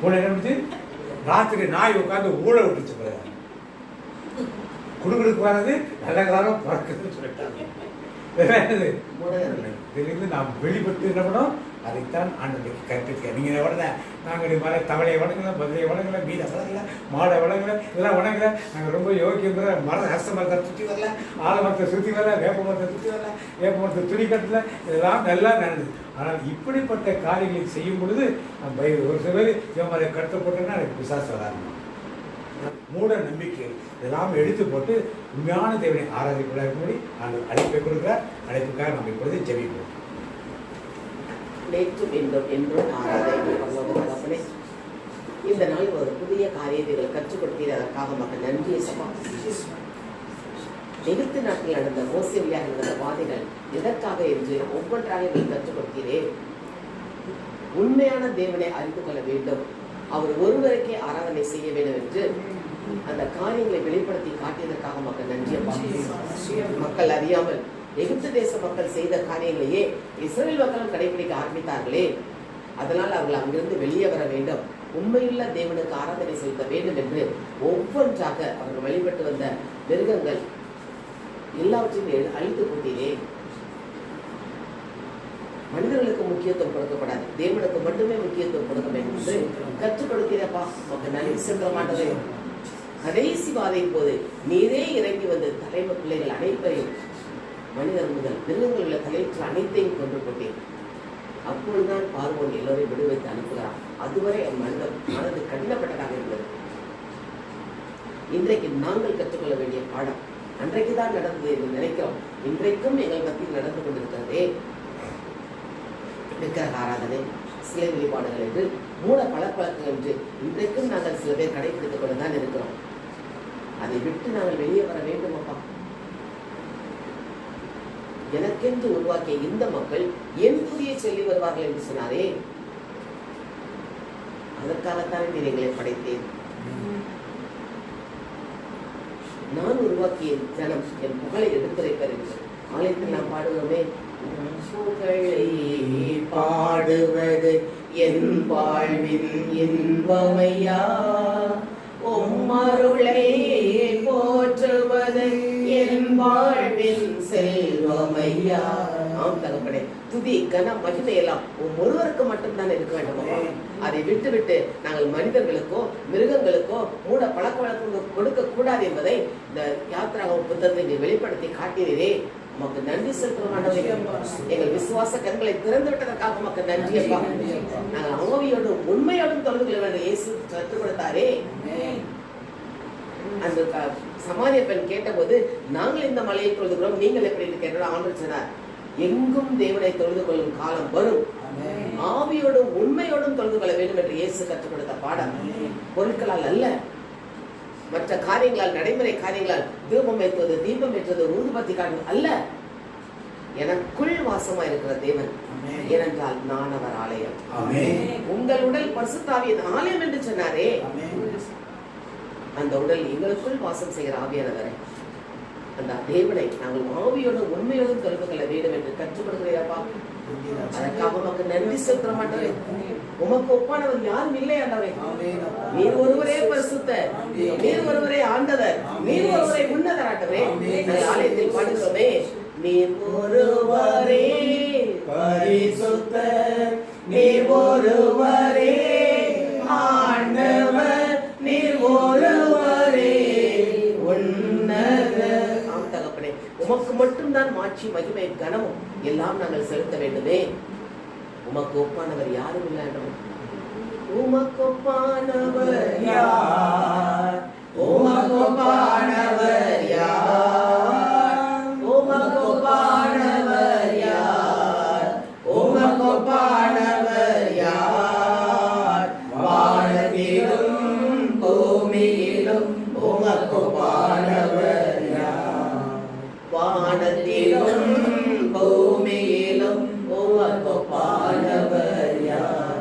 பூனை என்ன ராத்திரி நாய் உட்காந்து ஊழ விட்டுச்சு வர்றேன். குடுகுடுக்கு வர்றது நல்ல காலம் பறக்குதுன்னு சொல்லிட்டாங்க. இதிலிருந்து நாம் வெளிப்பட்டு என்ன பண்ணோம், அதைத்தான் ஆண்டவருக்கு கற்பிக்க. நீங்கள் வளர்ந்த நாங்கள் மர தவளையை வணங்கல, பதிலையை வணங்கல, மீனை வளங்கல, மாடை வணங்கல, இதெல்லாம் வணங்கல. நாங்கள் ரொம்ப யோகியங்கிற அரச மரத்தை சுற்றி வரல, ஆலமரத்தை சுற்றி வரல, வேப்ப மரத்தை சுற்றி வரல, வேப்ப மரத்தை துணி கட்டல, இதெல்லாம் நல்லா நடந்தது. ஆனால் இப்படிப்பட்ட காரியங்களை செய்யும் பொழுது நம்ம ஒரு சில பேர் இவன் மாதிரி கருத்தை போட்டோன்னா எனக்கு பிசாசு வராது. மூட நம்பிக்கை இதெல்லாம் எடுத்து போட்டு உண்மையான தேவனை ஆராதிக்கும்படி நாங்கள் அழைப்பை கொடுக்கிறார். அழைப்புக்காக நம்ம இப்பொழுது ஜெபிப்போம். நேற்றும் என்றும் ஆராதனை தகப்பனே, இந்த நாள் ஒரு புதிய காரியத்தை கற்றுக் கொடுத்தீர். அதற்காக மக்கள் நன்றியை சபா. எகிப்து நாட்டில் நடந்த மோசே வழியாக நடந்த வாதைகள் எதற்காக என்று ஒவ்வொன்றாக நீ கற்றுக் கொடுத்தீரே. உண்மையான தேவனை அறிந்து கொள்ள வேண்டும், அவர் ஒருவருக்கே ஆராதனை செய்ய வேண்டும் என்று அந்த காரியங்களை வெளிப்படுத்தி காட்டியதற்காக மக்கள் நன்றியப்பா. மக்கள் அறியாமல் எகிப்து தேச மக்கள் செய்த காரியங்களையே இஸ்ரவேல் மக்களும் கடைபிடிக்க ஆரம்பித்தார்களே, அதனால் அவர்கள் அங்கிருந்து வெளியே வர வேண்டும், உண்மையுள்ள தேவனுக்கு ஆராதனை செலுத்த வேண்டும் என்று ஒவ்வொன்றாக அவர்கள் வழிபட்டு வந்த மிருகங்கள் எல்லாவற்றையும் அழித்து போட்டீரே. மனிதர்களுக்கு முக்கியத்துவம் கொடுக்கப்படாது, தேவனுக்கு மட்டுமே முக்கியத்துவம் கொடுக்க வேண்டும் என்று கற்றுக் கொடுக்கிறப்பா. உனக்கு நன்றி செலுத்த மாட்டதே. கடைசி வாதையின் போது நீரே இறங்கி வந்து தலைமை பிள்ளைகள் அனைத்தையும், மனிதர் முதல் மிருகங்கள் உள்ள தலைவர்கள் அனைத்தையும் கொண்டு போட்டேன். அப்பொழுதுதான் பார்வோன் எல்லோரையும் விடுவித்து அனுப்புகிறார். அதுவரை என் மனது கடினப்பட்டதாக இருந்தது. இன்றைக்கு நாங்கள் கற்றுக்கொள்ள வேண்டிய பாடம் அன்றைக்குதான் நடந்தது என்று நினைக்கிறோம். இன்றைக்கும் எங்கள் மத்தியில் நடந்து கொண்டிருக்கிறதே. விக்கிரக ஆராதனை, சிலை வழிபாடுகள் என்று மூட பழக்கங்கள் என்று இன்றைக்கும் நாங்கள் சில பேர் கடைபிடித்துக் கொண்டுதான் இருக்கிறோம். அதை விட்டு நாங்கள் வெளியே வர வேண்டும் அப்பா. எனக்கென்று உருவாக்கிய இந்த மக்கள் என் துதியை சொல்லி வருவார்கள் என்று சொன்னாரே, அதற்காகத்தான் நீர் எங்களை படைத்தேன். நான் உருவாக்கிய ஜனம் என் புகழை எடுத்துரைப்பர் என்று ஆலயத்தில் நாம் பாடுவோமே, புகழை பாடுவது என் வாழ்வின் இன்பமையா, உம்மருளை போற்றுவது என் வாழ்வின் செல்வமையா. ஆம் தகப்பனே, துதி கன மகிமை எல்லாம் ஒருவருக்கு மட்டும்தான் இருக்க வேண்டும். அதை விட்டு நாங்கள் மனிதர்களுக்கோ மிருகங்களுக்கோ மூட பழக்க வழக்கம் கொடுக்க கூடாது என்பதை இந்த யாத்திராகம் புத்தகத்தை நீ வெளிப்படுத்தி காட்டினீரே. உமக்கு நன்றி செலுத்துவோம். எங்கள் விசுவாச கண்களை திறந்து விட்டதற்காக உமக்கு நன்றி அப்பா. நாங்கள் ஆவியோடும் உண்மையோடும் தொழுது கொள்ள வேண்டும். இயேசு கற்றுக் கொடுத்தாரே. அந்த சமாரிய பெண் கேட்டபோது நாங்கள் இந்த மலையை தொழுதுகிறோம், நீங்கள் எப்படி கேட்டோம். ஆண்டவர் சொன்னார், எங்கும் தேவனை தொழுது கொள்ளும் காலம் வரும், ஆவியோடும் உண்மையோடும் தொழுது கொள்ள வேண்டும் என்று இயேசு கற்றுக் கொடுத்த பாடம். பொருட்களால் அல்ல, மற்ற காரியங்களால், நடைமுறை காரியங்களால், தீபம் ஏற்றுவது, தீபம் ஏற்றுவது, ஊதுபத்தி காட்டுவது அல்ல. எனக்குள் வாசமா இருக்கிற தேவன். ஏனென்றால் நான் அவர் ஆலயம். உங்கள் உடல் பரிசுத்த ஆவியின் ஆலயம் என்று சொன்னாரே. அந்த உடல் எங்களுக்குள் வாசம் செய்கிற ஆவியானவரை, அந்த தேவனை நாங்கள் ஆவியோடும் உண்மையோடும் தொழுது கொள்ள வேண்டும் என்று கற்றுக் கொடுக்கிறீரப்பா. அதற்காக உமக்கு நன்றி செலுத்த மாட்டவே. உமக்கு ஒப்பானவர் யாரும் இல்லை ஆண்டவரே. நீர் ஒருவரே பரிசுத்த, நீர் ஒருவரே ஆண்டவர், நீர் ஒருவரே உன்னதர் ஆண்டவரே. நாங்கள் ஆலயத்தில் பாடுகிறோமே, நீர் ஒருவரே பரிசுத்தர், நீர் ஒருவரே ஆண்டவர், நீர் ஒருவரே உன்னதர். ஆம் தகப்பனே, உமக்கு மட்டும்தான் மாட்சி, மகிமை, கனமும் எல்லாம் நாங்கள் செலுத்த வேண்டுமே. உமக்கு ஒப்பானவர் யாரும் இல்லை. உமக்கு ஒப்பானவர் யார்? உமக்கு ஒப்பானவர் யார்? உமக்கு ஒப்பானவர் யார்? உமக்கு ஒப்பானவர் யார்? வானத்திலும் பூமியிலும் உமக்கு ஒப்பானவர் யார்? வானத்திலும் பூமியிலும் உமக்கு ஒப்பானவர் யார்?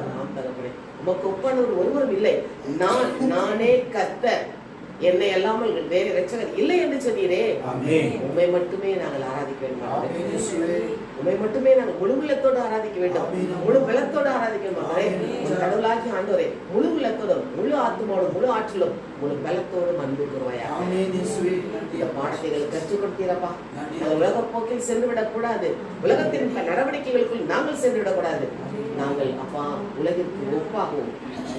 உமக்கு ஒப்பானவர் ஒருவரும் இல்லை. நானே கர்த்தர், என்னை அல்லாமல் வேறு இரட்சகர் இல்லை என்று சொன்னீரே. உம்மை மட்டுமே நாங்கள் ஆராதிக்க வேண்டும். உம்மை மட்டுமே நாங்கள் முழு உள்ளத்தோடு ஆராதிக்க வேண்டும், முழு பலத்தோடு ஆராதிக்க வேண்டும். கடவுளாகி ஆண்டவரே, முழு உள்ளத்தோடும், முழு ஆத்மாவோடும், முழு ஆற்றலும், முழு பலத்தோடும் அன்பு கூறுவாயா. இந்த பாடத்தை கற்றுக் கொடுத்தீரப்பா. நாங்கள் உலக போக்கில் சென்று விடக்கூடாது, உலகத்தின் நடவடிக்கைகளுக்குள் நாங்கள் சென்று விடக்கூடாது. நாங்கள் அப்பா உலகிற்கு ஒப்பாகவும்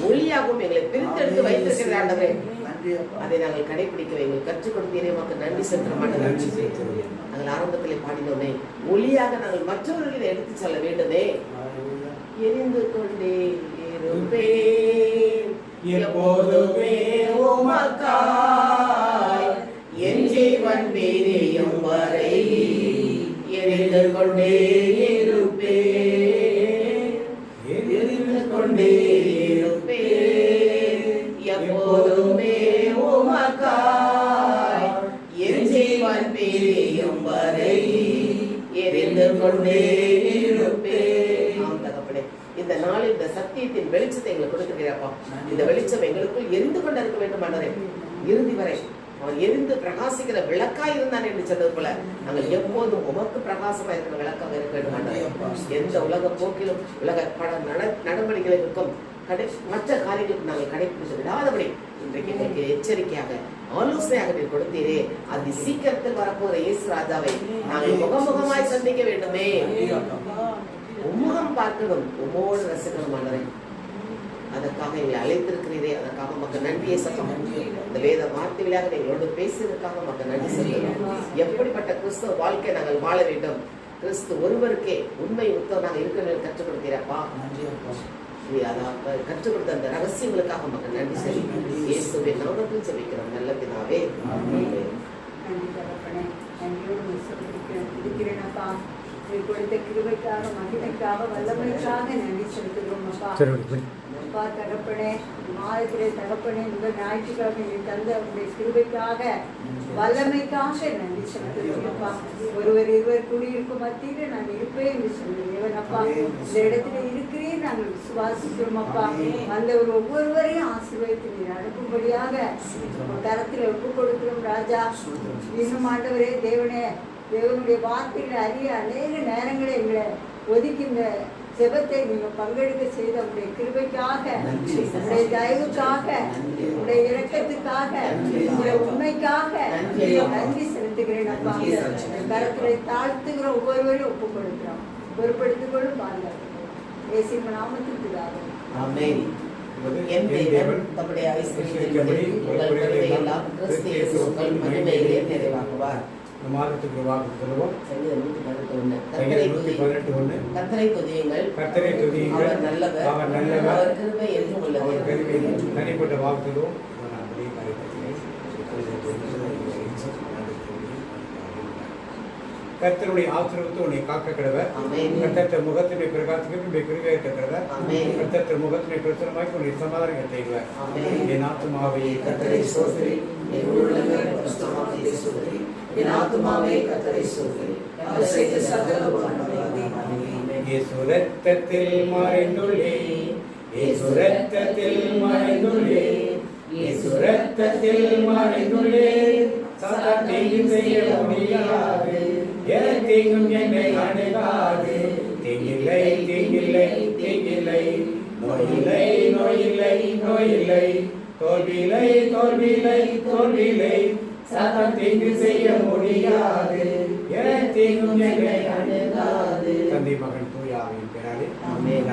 ஒளியாகவும் எங்களை பிரித்தெடுத்து வைத்திருக்கிற ஆண்டவரே, அதை நாங்கள் கடைபிடிக்க எங்கள் கற்றுக் கொடுத்தீரே. உமக்கு நன்றி செலுத்த மாட்டோம். நாங்கள் ஆரம்பத்திலே பாடினோமே, ஒளியாக நாங்கள் மற்றவர்கள் இதை எடுத்து செல்ல வேண்டுமே. எரிந்து கொண்டே இருப்பேன் எப்போதுமே உமக்காய், என் ஜீவன் பிரியும் வரை எரிந்து கொண்டே இருப்பேன், எரிந்து கொண்டே இருப்பேன் எப்போதுமே உமக்காய், என் ஜீவன் பிரியும் வரை எரிந்து கொண்டே இருப்பேன். இந்த நாளில் இந்த சத்தியத்தின் வெளிச்சத்தை எங்களுக்கு கொடுக்கிறீரப்பா. இந்த வெளிச்சம் எங்களுக்குள் எரிந்து கொண்டு இருக்க வேண்டும் ஆண்டவரே. இறுதி வரை அவன் எரிந்து பிரகாசிக்கிற விளக்காய் இருந்தான் என்று சொன்னது போல நாங்கள் எப்போதும் உமக்கு பிரகாசமா இருக்கிற விளக்காக இருக்க வேண்டும் ஆண்டவரே. எந்த உலக போக்கிலும் உலக பட நடவடிக்கைகளுக்கும் மற்ற காரியங்களுக்கு நாங்கள் கடைபிடிச்சு விடாதபடி இன்றைக்கு எங்களுக்கு எச்சரிக்கையாக ஆலோசனையாக நீர் கொடுத்தீரே அது சீக்கிரத்தில் வரப்போகிற இயேசு ராஜாவை நாங்கள் முகமுகமாய் சந்திக்க வேண்டுமே, உம்முகம் பார்க்கணும், உம்மோடு ரசிக்கணும் ஆண்டவரே. அதற்காக எங்களை அழைத்திருக்கிறீரே, அதற்காக மக்கள் நன்றியை சொல்லுவோம். இந்த வேத வார்த்தைகளாக எங்களோடு பேசியதற்காக மக்கள் நன்றி சொல்லுவோம். எப்படிப்பட்ட கிறிஸ்துவ வாழ்க்கை நாங்கள் வாழ வேண்டும், கிறிஸ்து ஒருவருக்கே உண்மை உத்தவனாக இருக்கிற கற்றுக் கொடுத்தீரப்பா. கற்றுக் கொடுத்த அந்த ரகசியங்களுக்காக மக்கள் நன்றி சொல்லி இயேசுவின் நாமத்தில் ஜெபிக்கிறோம் நல்ல பிதாவே. கொடுத்த கிருபைக்காக, மகிமைக்காக, வல்லமைக்காக நன்றி செலுத்துகிறோம் அப்பா. தகப்பனே, மாதத்திலே தகப்பனே, முதல் ஞாயிற்றுக்காக நீ தந்த உங்களுடைய கிருபைக்காக, வல்லமைக்காக நன்றி செலுத்துகிறோம் அப்பா. ஒருவர் இருவர் குடியிருக்கும் மத்தியில் நான் இருப்பேன் என்று சொல்லுகிறேன் அப்பா. இந்த இடத்துல இருக்கிறேன் நாங்கள் விசுவாசிக்கிறோம் அப்பா. வந்தவர் ஒவ்வொருவரையும் ஆசீர்வதித்து நீர் அனுப்பும்படியாக கரத்தில் ஒப்பு கொடுக்கிறோம் ராஜா. இன்னும் ஆண்டவரே தேவனே, தேவனுடைய வார்த்தைகளை அறிய அநேக நேரங்களை எங்களை ஒதுக்கி இந்த ஜெபத்தை நீங்கள் பங்கெடுக்க செய்த உங்களுடைய கிருபைக்காக, உங்களுடைய தயவுக்காக, உங்களுடைய இரக்கத்துக்காக, உங்களுடைய உண்மைக்காக நன்றி செலுத்துகிறேன் அப்பா. கரத்திலே தாழ்த்துகிற ஒவ்வொருவரையும் ஒப்புக் கொடுக்கிறோம். பொறுப்படுத்திக் கொள்ளும் பாதுகாக்கிறோம். இயேசுவின் நாமத்தில் பிதாவே. ஆமென். என் தேவன் தம்முடைய ஐஸ்வரியத்தின்படி உங்கள் கருணையெல்லாம் கிறிஸ்து இயேசுவுக்குள் மகிமையிலே நிறைவாக்குவார். மாதத்துக்கு வாக்கு சொல்லுவோம். கர்த்தரை துதியுங்கள், கர்த்தரை துதியுங்கள், அவர் நல்லவர், அவர் நல்லவர், அவர் கிருபை என்றும் உள்ளது. தனிப்பட்ட வாக்கு சொல்லுவோம். கர்த்தருடைய ஆசீர்வாதத்தை உன்னை காக்க கிடவர். கர்த்தர் முகத்தினை பிரகாசிக்க கிருபையை கிடவர். கர்த்தர் முகத்தினை பிரசனமாக்கி உன்னை சமாதானம் செய்வார். என் ஆத்துமாவே கர்த்தரை ஸ்தோத்திரி, என் உள்ளமே கிறிஸ்துவாகிய ஸ்தோத்திரி, என் ஆத்துமாவே கர்த்தரை ஸ்தோத்திரி, அவர் செய்த சகல உபகாரங்களையும் இயேசு ரத்தத்தில் மறைந்துள்ளே, இயேசு ரத்தத்தில் மறைந்துள்ளே, இயேசு ரத்தத்தில் மறைந்துள்ளே, சாத்தான் தீங்கு செய்ய முடியாது, தீங்கும் என்னை அணுகாது. தீங்கில்லை, தீங்கில்லை, தீங்கில்லை, நோயில்லை, நோயில்லை, நோயில்லை, தோல்வியில்லை, தோல்வியில்லை, தோல்வியில்லை, சாத்தான் தீங்கு செய்ய முடியாது, தீங்கும் என்னை அணுகாது. தந்தை மகன் தூய ஆவியின் பெயராலே ஆமென்.